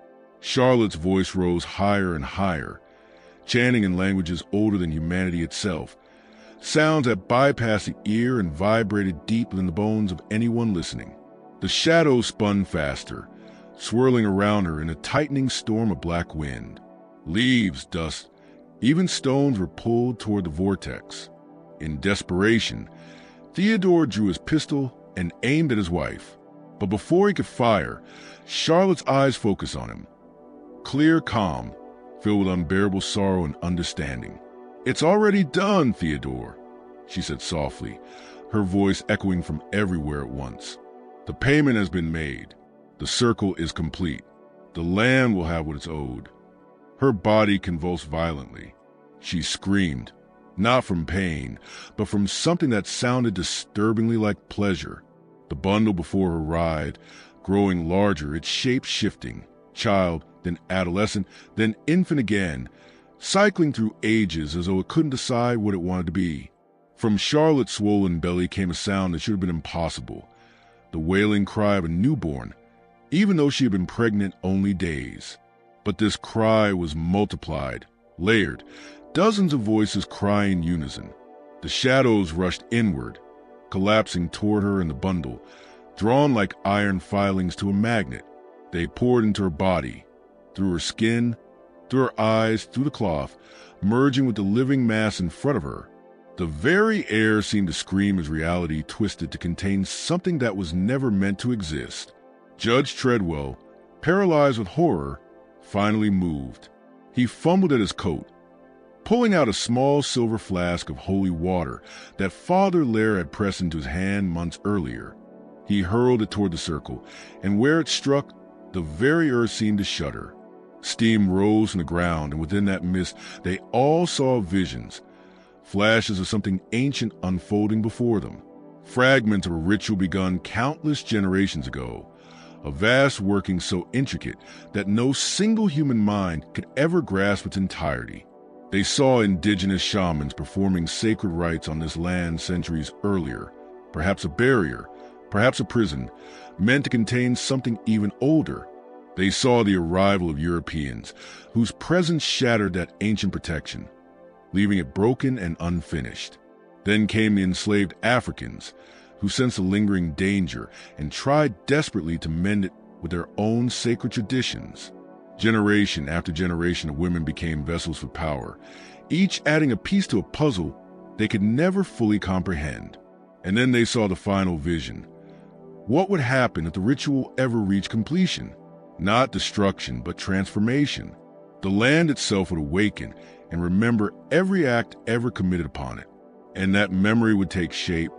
Charlotte's voice rose higher and higher, chanting in languages older than humanity itself, sounds that bypassed the ear and vibrated deep within the bones of anyone listening. The shadows spun faster, swirling around her in a tightening storm of black wind. Leaves, dust, even stones were pulled toward the vortex. In desperation, Theodore drew his pistol and aimed at his wife. But before he could fire, Charlotte's eyes focused on him. Clear, calm, filled with unbearable sorrow and understanding. "It's already done, Theodore," she said softly, her voice echoing from everywhere at once. "The payment has been made. The circle is complete. The land will have what it's owed." Her body convulsed violently. She screamed, not from pain, but from something that sounded disturbingly like pleasure. The bundle before her writhed, growing larger, its shape shifting, child, then adolescent, then infant again, cycling through ages as though it couldn't decide what it wanted to be. From Charlotte's swollen belly came a sound that should have been impossible, the wailing cry of a newborn, even though she had been pregnant only days. But this cry was multiplied, layered, dozens of voices crying in unison. The shadows rushed inward, collapsing toward her in the bundle, drawn like iron filings to a magnet. They poured into her body, through her skin, through her eyes, through the cloth, merging with the living mass in front of her. The very air seemed to scream as reality twisted to contain something that was never meant to exist. Judge Treadwell, paralyzed with horror, finally moved. He fumbled at his coat, pulling out a small silver flask of holy water that Father Lair had pressed into his hand months earlier. He hurled it toward the circle, and where it struck, the very earth seemed to shudder. Steam rose from the ground, and within that mist they all saw visions, flashes of something ancient unfolding before them, fragments of a ritual begun countless generations ago, a vast working so intricate that no single human mind could ever grasp its entirety. They saw indigenous shamans performing sacred rites on this land centuries earlier, perhaps a barrier, perhaps a prison, meant to contain something even older. They saw the arrival of Europeans, whose presence shattered that ancient protection, leaving it broken and unfinished. Then came the enslaved Africans, who sensed a lingering danger and tried desperately to mend it with their own sacred traditions. Generation after generation of women became vessels for power, each adding a piece to a puzzle they could never fully comprehend. And then they saw the final vision. What would happen if the ritual ever reached completion? Not destruction, but transformation. The land itself would awaken and remember every act ever committed upon it. And that memory would take shape,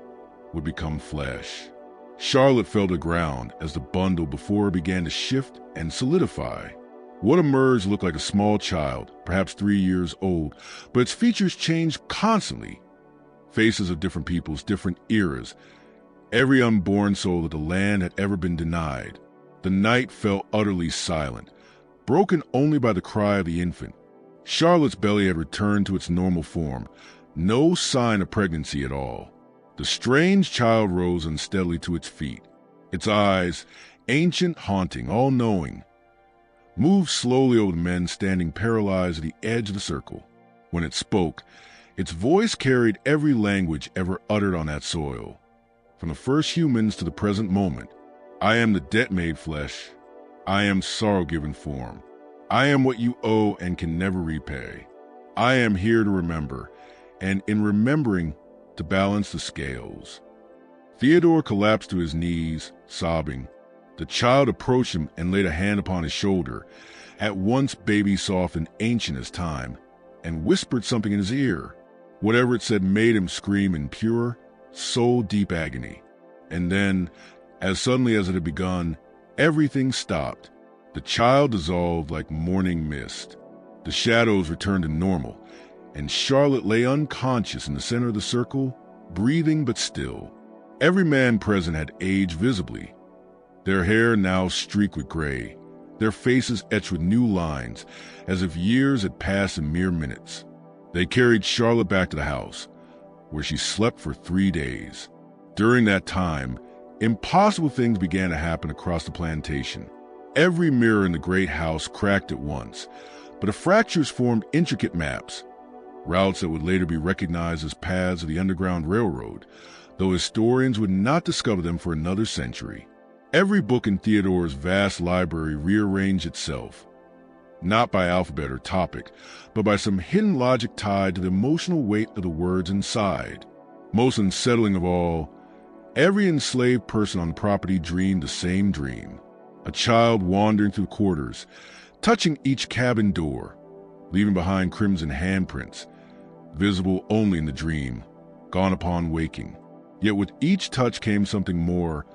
would become flesh. Charlotte fell to the ground as the bundle before her began to shift and solidify. What emerged looked like a small child, perhaps 3 years old, but its features changed constantly. Faces of different peoples, different eras, every unborn soul that the land had ever been denied. The night fell utterly silent, broken only by the cry of the infant. Charlotte's belly had returned to its normal form, no sign of pregnancy at all. The strange child rose unsteadily to its feet, its eyes, ancient, haunting, all-knowing, moved slowly over the men standing paralyzed at the edge of the circle. When it spoke, its voice carried every language ever uttered on that soil. From the first humans to the present moment, I am the debt made flesh. I am sorrow given form. I am what you owe and can never repay. I am here to remember, and in remembering, to balance the scales. Theodore collapsed to his knees, sobbing. The child approached him and laid a hand upon his shoulder, at once baby-soft and ancient as time, and whispered something in his ear. Whatever it said made him scream in pure, soul-deep agony. And then, as suddenly as it had begun, everything stopped. The child dissolved like morning mist. The shadows returned to normal, and Charlotte lay unconscious in the center of the circle, breathing but still. Every man present had aged visibly, their hair now streaked with gray, their faces etched with new lines, as if years had passed in mere minutes. They carried Charlotte back to the house, where she slept for 3 days. During that time, impossible things began to happen across the plantation. Every mirror in the great house cracked at once, but the fractures formed intricate maps, routes that would later be recognized as paths of the Underground Railroad, though historians would not discover them for another century. Every book in Theodore's vast library rearranged itself, not by alphabet or topic, but by some hidden logic tied to the emotional weight of the words inside. Most unsettling of all, every enslaved person on the property dreamed the same dream. A child wandering through quarters, touching each cabin door, leaving behind crimson handprints, visible only in the dream, gone upon waking. Yet with each touch came something more,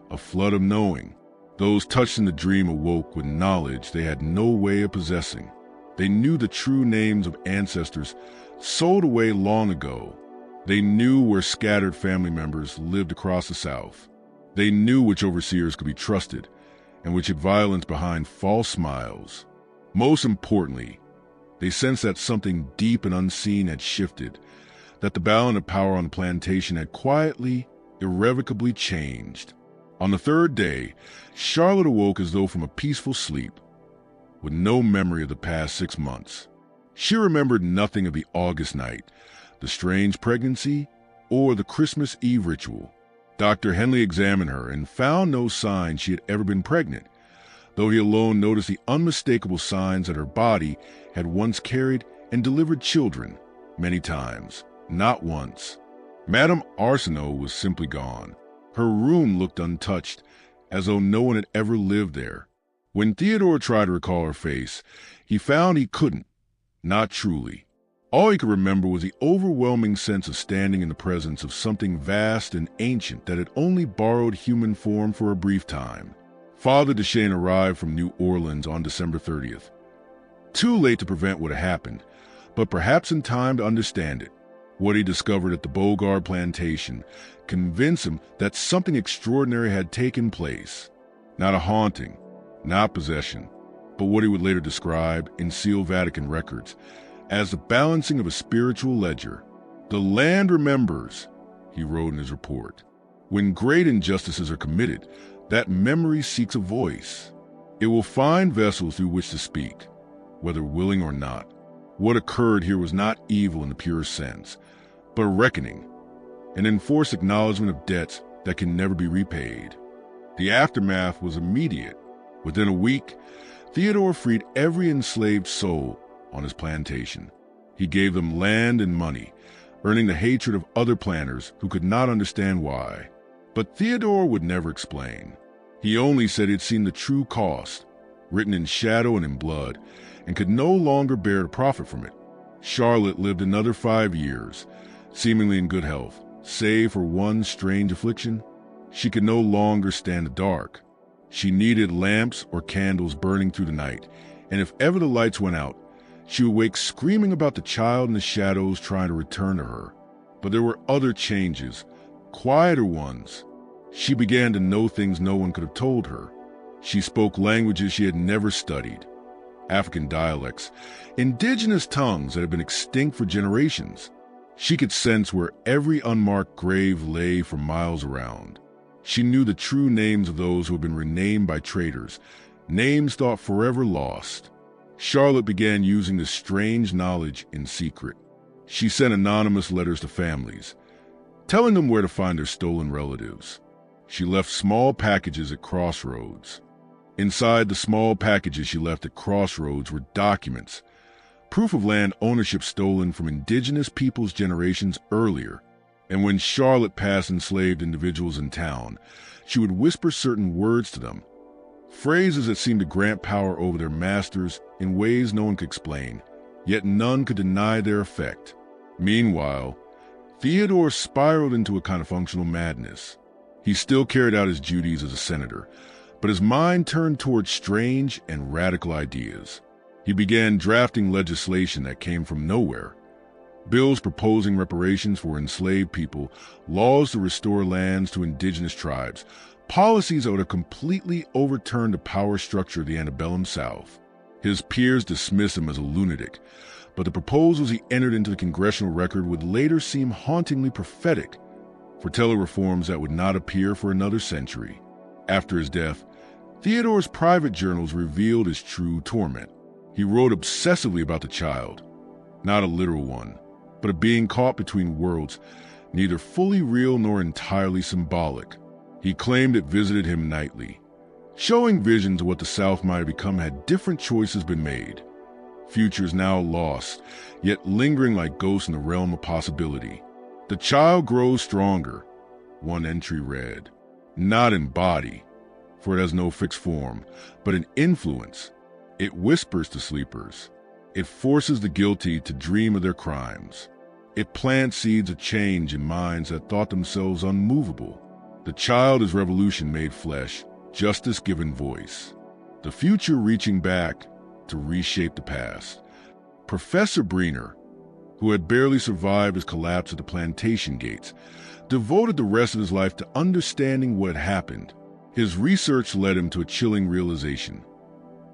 a flood of knowing. Those touched in the dream awoke with knowledge they had no way of possessing. They knew the true names of ancestors sold away long ago. They knew where scattered family members lived across the South. They knew which overseers could be trusted and which hid violence behind false smiles. Most importantly, they sensed that something deep and unseen had shifted, that the balance of power on the plantation had quietly, irrevocably changed. On the third day, Charlotte awoke as though from a peaceful sleep, with no memory of the past 6 months. She remembered nothing of the August night, the strange pregnancy, or the Christmas Eve ritual. Dr. Henley examined her and found no sign she had ever been pregnant, though he alone noticed the unmistakable signs that her body had once carried and delivered children many times, not once. Madame Arsenault was simply gone. Her room looked untouched, as though no one had ever lived there. When Theodore tried to recall her face, he found he couldn't, not truly. All he could remember was the overwhelming sense of standing in the presence of something vast and ancient that had only borrowed human form for a brief time. Father Duchesne arrived from New Orleans on December 30th. Too late to prevent what had happened, but perhaps in time to understand it. What he discovered at the Beauregard plantation convinced him that something extraordinary had taken place. Not a haunting, not possession, but what he would later describe in sealed Vatican records as the balancing of a spiritual ledger. "The land remembers," he wrote in his report. "When great injustices are committed, that memory seeks a voice. It will find vessels through which to speak, whether willing or not. What occurred here was not evil in the pure sense, but a reckoning, an enforced acknowledgement of debts that can never be repaid." The aftermath was immediate. Within a week, Theodore freed every enslaved soul on his plantation. He gave them land and money, earning the hatred of other planters who could not understand why. But Theodore would never explain. He only said he had seen the true cost, written in shadow and in blood, and could no longer bear to profit from it. Charlotte lived another 5 years, seemingly in good health, save for one strange affliction. She could no longer stand the dark. She needed lamps or candles burning through the night, and if ever the lights went out, she would wake screaming about the child in the shadows trying to return to her. But there were other changes, quieter ones. She began to know things no one could have told her. She spoke languages she had never studied, African dialects, indigenous tongues that had been extinct for generations. She could sense where every unmarked grave lay for miles around. She knew the true names of those who had been renamed by traitors, names thought forever lost. Charlotte began using this strange knowledge in secret. She sent anonymous letters to families, telling them where to find their stolen relatives. She left small packages at crossroads. Inside the small packages she left at crossroads were documents, proof of land ownership stolen from indigenous peoples generations earlier. And when Charlotte passed enslaved individuals in town, she would whisper certain words to them, phrases that seemed to grant power over their masters in ways no one could explain, yet none could deny their effect. Meanwhile, Theodore spiraled into a kind of functional madness. He still carried out his duties as a senator, but his mind turned toward strange and radical ideas. He began drafting legislation that came from nowhere, Bills proposing reparations for enslaved people, laws to restore lands to indigenous tribes, policies that would have completely overturned the power structure of the antebellum South. His peers dismissed him as a lunatic, but the proposals he entered into the congressional record would later seem hauntingly prophetic, foretelling reforms that would not appear for another century. After his death, Theodore's private journals revealed his true torment. He wrote obsessively about the child, not a literal one, but a being caught between worlds, neither fully real nor entirely symbolic. He claimed it visited him nightly, showing visions of what the South might have become had different choices been made. Futures now lost, yet lingering like ghosts in the realm of possibility. The child grows stronger, one entry read. Not in body, for it has no fixed form, but in influence. It whispers to sleepers. It forces the guilty to dream of their crimes. It plants seeds of change in minds that thought themselves unmovable. The child is revolution made flesh, justice given voice. The future reaching back to reshape the past. Professor Breener, who had barely survived his collapse at the Plantation gates, devoted the rest of his life to understanding what had happened. His research led him to a chilling realization.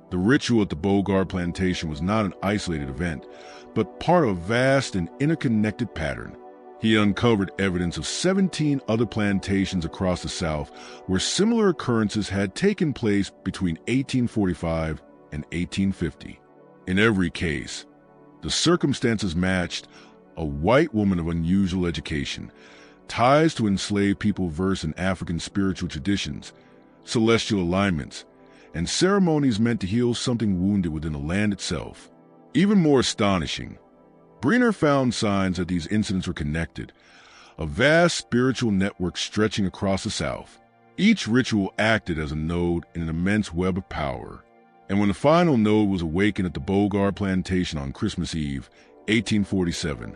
The ritual at the Bogard Plantation was not an isolated event, but part of a vast and interconnected pattern. He uncovered evidence of 17 other plantations across the South where similar occurrences had taken place between 1845 and 1850. In every case, the circumstances matched: a white woman of unusual education, ties to enslaved people versed in African spiritual traditions, celestial alignments, and ceremonies meant to heal something wounded within the land itself. Even more astonishing, Breener found signs that these incidents were connected, a vast spiritual network stretching across the South. Each ritual acted as a node in an immense web of power. And when the final node was awakened at the Bogard Plantation on Christmas Eve, 1847,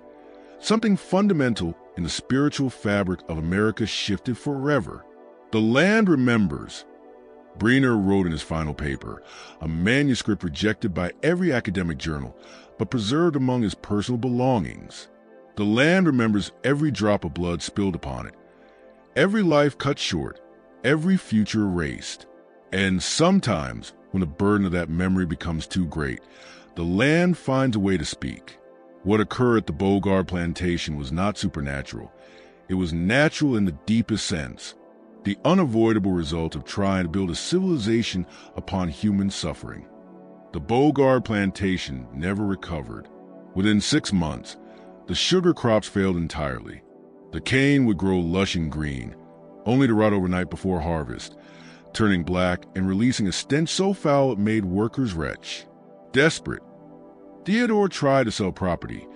something fundamental in the spiritual fabric of America shifted forever. The land remembers, Breener wrote in his final paper, a manuscript rejected by every academic journal, but preserved among his personal belongings. The land remembers every drop of blood spilled upon it, every life cut short, every future erased. And sometimes, when the burden of that memory becomes too great, the land finds a way to speak. What occurred at the Bogard Plantation was not supernatural. It was natural in the deepest sense, the unavoidable result of trying to build a civilization upon human suffering. The Bogard Plantation never recovered. Within 6 months, the sugar crops failed entirely. The cane would grow lush and green, only to rot overnight before harvest, turning black and releasing a stench so foul it made workers retch. Desperate, Theodore tried to sell property,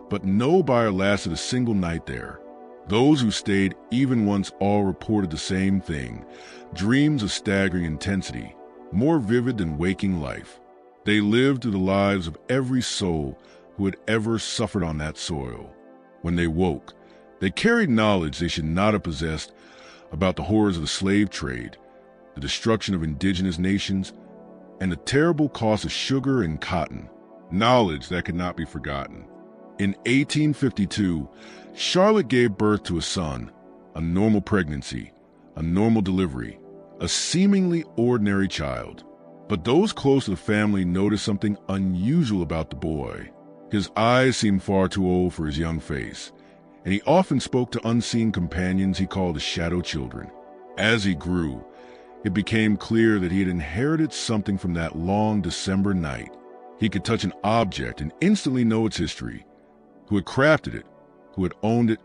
but no buyer lasted a single night there. Those who stayed even once all reported the same thing: dreams of staggering intensity, more vivid than waking life. They lived through the lives of every soul who had ever suffered on that soil. When they woke, they carried knowledge they should not have possessed about the horrors of the slave trade, the destruction of indigenous nations, and the terrible cost of sugar and cotton, knowledge that could not be forgotten. In 1852, Charlotte gave birth to a son, a normal pregnancy, a normal delivery, a seemingly ordinary child. But those close to the family noticed something unusual about the boy. His eyes seemed far too old for his young face, and he often spoke to unseen companions he called the shadow children. As he grew, it became clear that he had inherited something from that long December night. He could touch an object and instantly know its history, who had crafted it, who had owned it,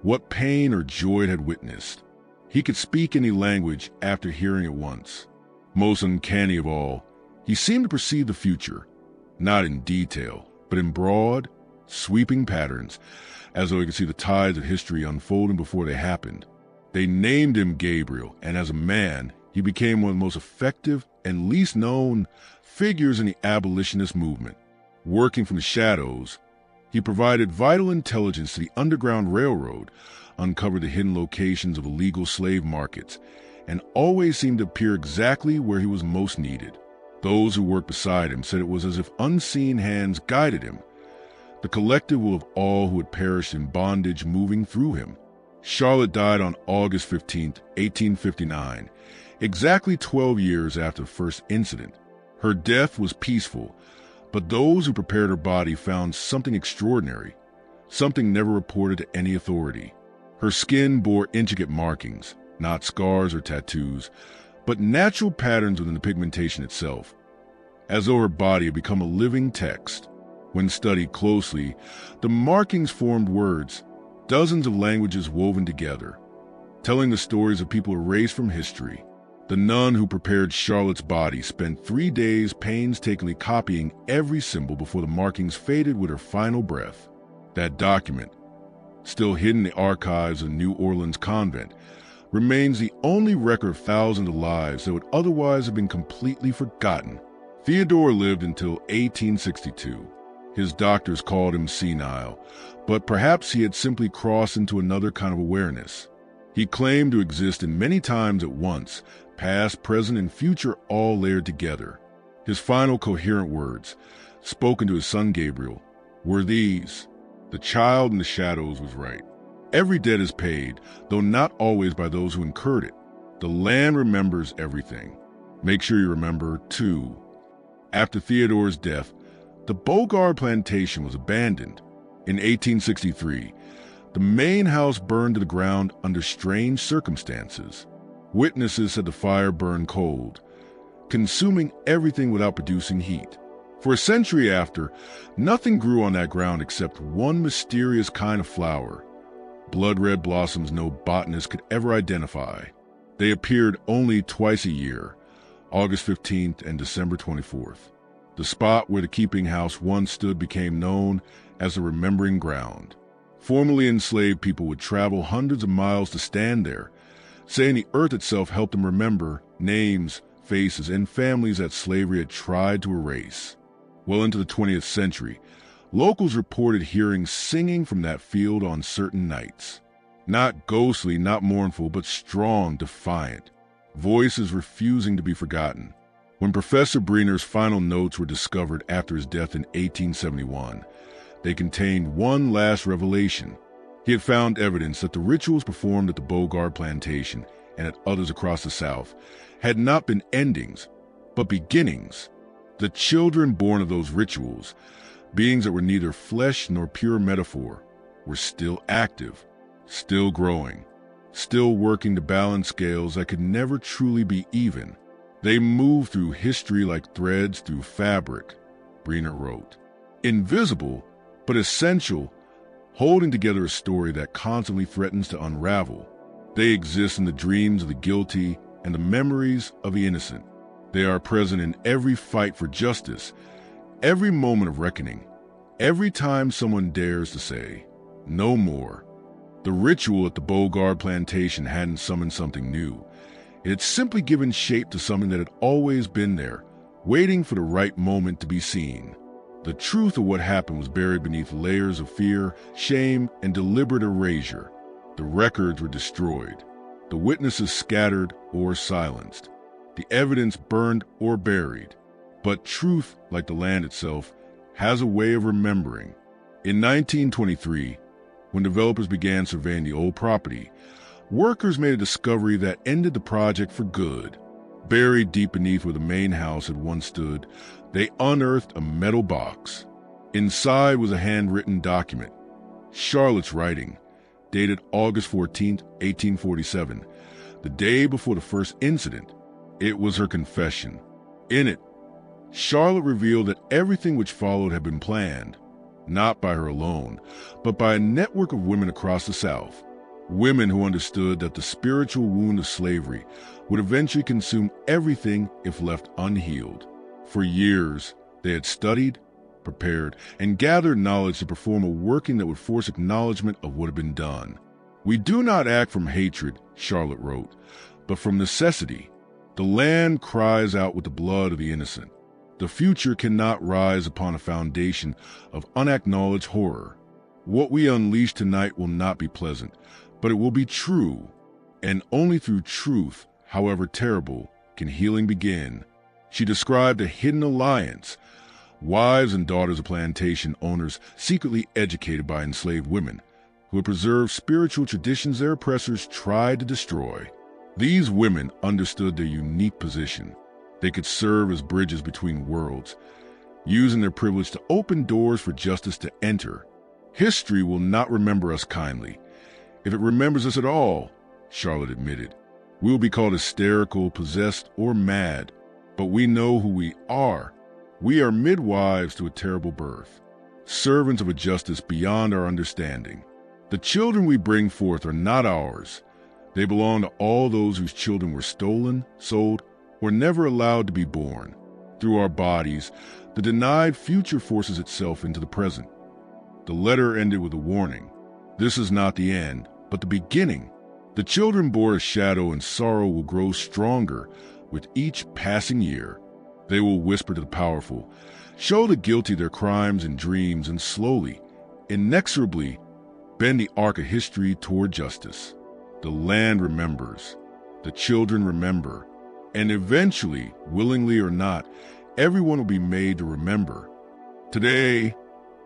what pain or joy it had witnessed. He could speak any language after hearing it once. Most uncanny of all, he seemed to perceive the future, not in detail, but in broad, sweeping patterns, as though he could see the tides of history unfolding before they happened. They named him Gabriel, and as a man, he became one of the most effective and least known figures in the abolitionist movement. Working from the shadows, he provided vital intelligence to the Underground Railroad, uncovered the hidden locations of illegal slave markets, and always seemed to appear exactly where he was most needed. Those who worked beside him said it was as if unseen hands guided him, the collective will of all who had perished in bondage moving through him. Charlotte died on August 15, 1859, exactly 12 years after the first incident. Her death was peaceful, but those who prepared her body found something extraordinary, something never reported to any authority. Her skin bore intricate markings, not scars or tattoos, but natural patterns within the pigmentation itself, as though her body had become a living text. When studied closely, the markings formed words, dozens of languages woven together, telling the stories of people erased from history. The nun who prepared Charlotte's body spent 3 days painstakingly copying every symbol before the markings faded with her final breath. That document, still hidden in the archives of New Orleans convent, remains the only record of thousands of lives that would otherwise have been completely forgotten. Theodore lived until 1862. His doctors called him senile, but perhaps he had simply crossed into another kind of awareness. He claimed to exist in many times at once, past, present, and future all layered together. His final coherent words, spoken to his son Gabriel, were these: "The child in the shadows was right. Every debt is paid, though not always by those who incurred it. The land remembers everything. Make sure you remember, too." After Theodore's death, the Bogard Plantation was abandoned. In 1863, the main house burned to the ground under strange circumstances. Witnesses said the fire burned cold, consuming everything without producing heat. For a century after, nothing grew on that ground except one mysterious kind of flower, blood-red blossoms no botanist could ever identify. They appeared only twice a year, August 15th and December 24th. The spot where the keeping house once stood became known as the Remembering Ground. Formerly enslaved people would travel hundreds of miles to stand there, saying the earth itself helped them remember names, faces, and families that slavery had tried to erase. Well into the 20th century, locals reported hearing singing from that field on certain nights. Not ghostly, not mournful, but strong, defiant. Voices refusing to be forgotten. When Professor Breener's final notes were discovered after his death in 1871, they contained one last revelation. He had found evidence that the rituals performed at the Bogard Plantation and at others across the South had not been endings, but beginnings. The children born of those rituals, beings that were neither flesh nor pure metaphor, were still active, still growing, still working to balance scales that could never truly be even. They moved through history like threads through fabric, Breener wrote. Invisible, but essential, holding together a story that constantly threatens to unravel. They exist in the dreams of the guilty and the memories of the innocent. They are present in every fight for justice, every moment of reckoning, every time someone dares to say, "No more." The ritual at the Bogard Plantation hadn't summoned something new. It had simply given shape to something that had always been there, waiting for the right moment to be seen. The truth of what happened was buried beneath layers of fear, shame, and deliberate erasure. The records were destroyed, the witnesses scattered or silenced, the evidence burned or buried. But truth, like the land itself, has a way of remembering. In 1923, when developers began surveying the old property, workers made a discovery that ended the project for good. Buried deep beneath where the main house had once stood, they unearthed a metal box. Inside was a handwritten document, Charlotte's writing, dated August 14, 1847, the day before the first incident. It was her confession. In it, Charlotte revealed that everything which followed had been planned, not by her alone, but by a network of women across the South. Women who understood that the spiritual wound of slavery would eventually consume everything if left unhealed. For years, they had studied, prepared, and gathered knowledge to perform a working that would force acknowledgement of what had been done. "We do not act from hatred," Charlotte wrote, "but from necessity. The land cries out with the blood of the innocent. The future cannot rise upon a foundation of unacknowledged horror. What we unleash tonight will not be pleasant, but it will be true. And only through truth, however terrible, can healing begin." She described a hidden alliance, wives and daughters of plantation owners secretly educated by enslaved women, who had preserved spiritual traditions their oppressors tried to destroy. These women understood their unique position. They could serve as bridges between worlds, using their privilege to open doors for justice to enter. History will not remember us kindly. If it remembers us at all, Charlotte admitted, we will be called hysterical, possessed, or mad. But we know who we are. We are midwives to a terrible birth, servants of a justice beyond our understanding. The children we bring forth are not ours. They belong to all those whose children were stolen, sold, or never allowed to be born. Through our bodies, the denied future forces itself into the present. The letter ended with a warning. This is not the end, but the beginning. The children bore a shadow, and sorrow will grow stronger with each passing year. They will whisper to the powerful, show the guilty their crimes and dreams, and slowly, inexorably, bend the arc of history toward justice. The land remembers. The children remember. And eventually, willingly or not, everyone will be made to remember. Today,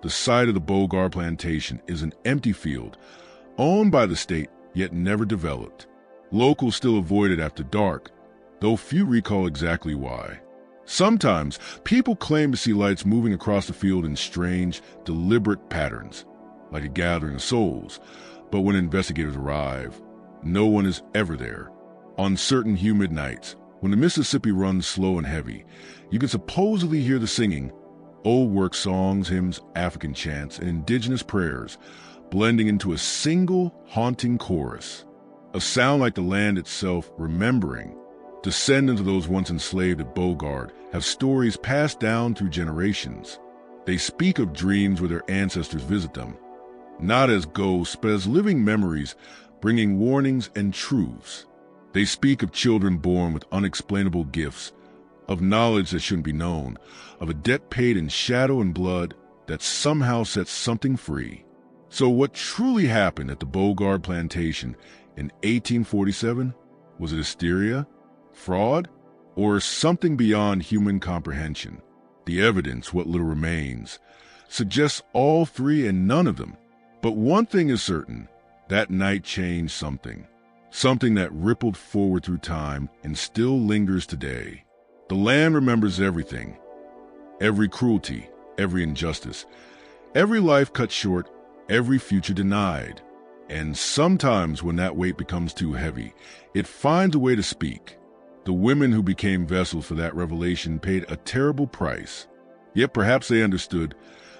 the site of the Bogard Plantation is an empty field, owned by the state, yet never developed. Locals still avoid it after dark, though few recall exactly why. Sometimes, people claim to see lights moving across the field in strange, deliberate patterns, like a gathering of souls. But when investigators arrive, no one is ever there. On certain humid nights, when the Mississippi runs slow and heavy, you can supposedly hear the singing, old work songs, hymns, African chants, and indigenous prayers blending into a single haunting chorus. A sound like the land itself remembering. Descendants of those once enslaved at Bogard have stories passed down through generations. They speak of dreams where their ancestors visit them, not as ghosts, but as living memories, bringing warnings and truths. They speak of children born with unexplainable gifts, of knowledge that shouldn't be known, of a debt paid in shadow and blood that somehow sets something free. So what truly happened at the Bogard Plantation in 1847? Was it hysteria, fraud, or something beyond human comprehension? The evidence, what little remains, suggests all three and none of them. But one thing is certain, that night changed something. Something that rippled forward through time and still lingers today. The land remembers everything. Every cruelty, every injustice, every life cut short, every future denied. And sometimes when that weight becomes too heavy, it finds a way to speak. The women who became vessels for that revelation paid a terrible price. Yet perhaps they understood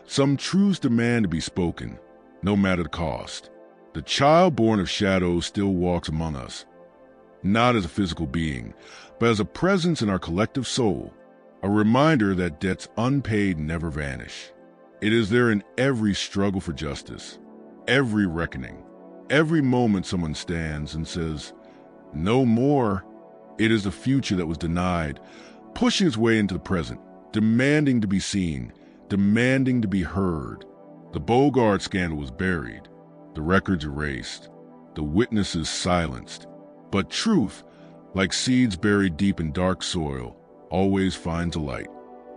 some truths demand to be spoken, no matter the cost. The child born of shadows still walks among us, not as a physical being, but as a presence in our collective soul, a reminder that debts unpaid never vanish. It is there in every struggle for justice, every reckoning, every moment someone stands and says, "No more." It is the future that was denied, pushing its way into the present, demanding to be seen, demanding to be heard. The Bogard scandal was buried, the records erased, the witnesses silenced. But truth, like seeds buried deep in dark soil, always finds a light.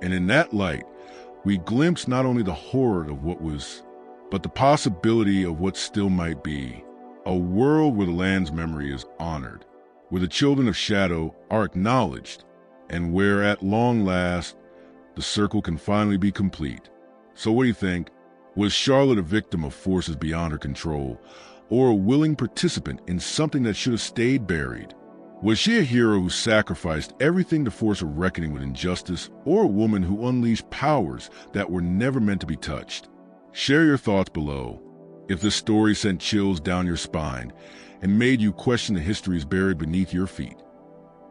And in that light, we glimpse not only the horror of what was, but the possibility of what still might be. A world where the land's memory is honored, where the children of shadow are acknowledged, and where at long last, the circle can finally be complete. So what do you think? Was Charlotte a victim of forces beyond her control, or a willing participant in something that should have stayed buried? Was she a hero who sacrificed everything to force a reckoning with injustice, or a woman who unleashed powers that were never meant to be touched? Share your thoughts below. If this story sent chills down your spine and made you question the histories buried beneath your feet,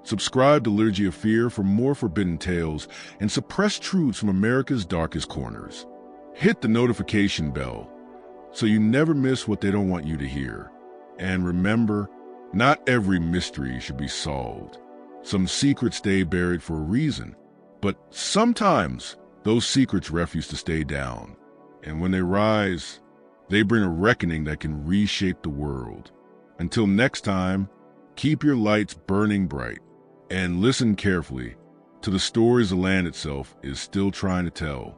subscribe to Liturgy of Fear for more forbidden tales and suppressed truths from America's darkest corners. Hit the notification bell so you never miss what they don't want you to hear. And remember, not every mystery should be solved. Some secrets stay buried for a reason, but sometimes those secrets refuse to stay down. And when they rise, they bring a reckoning that can reshape the world. Until next time, keep your lights burning bright and listen carefully to the stories the land itself is still trying to tell.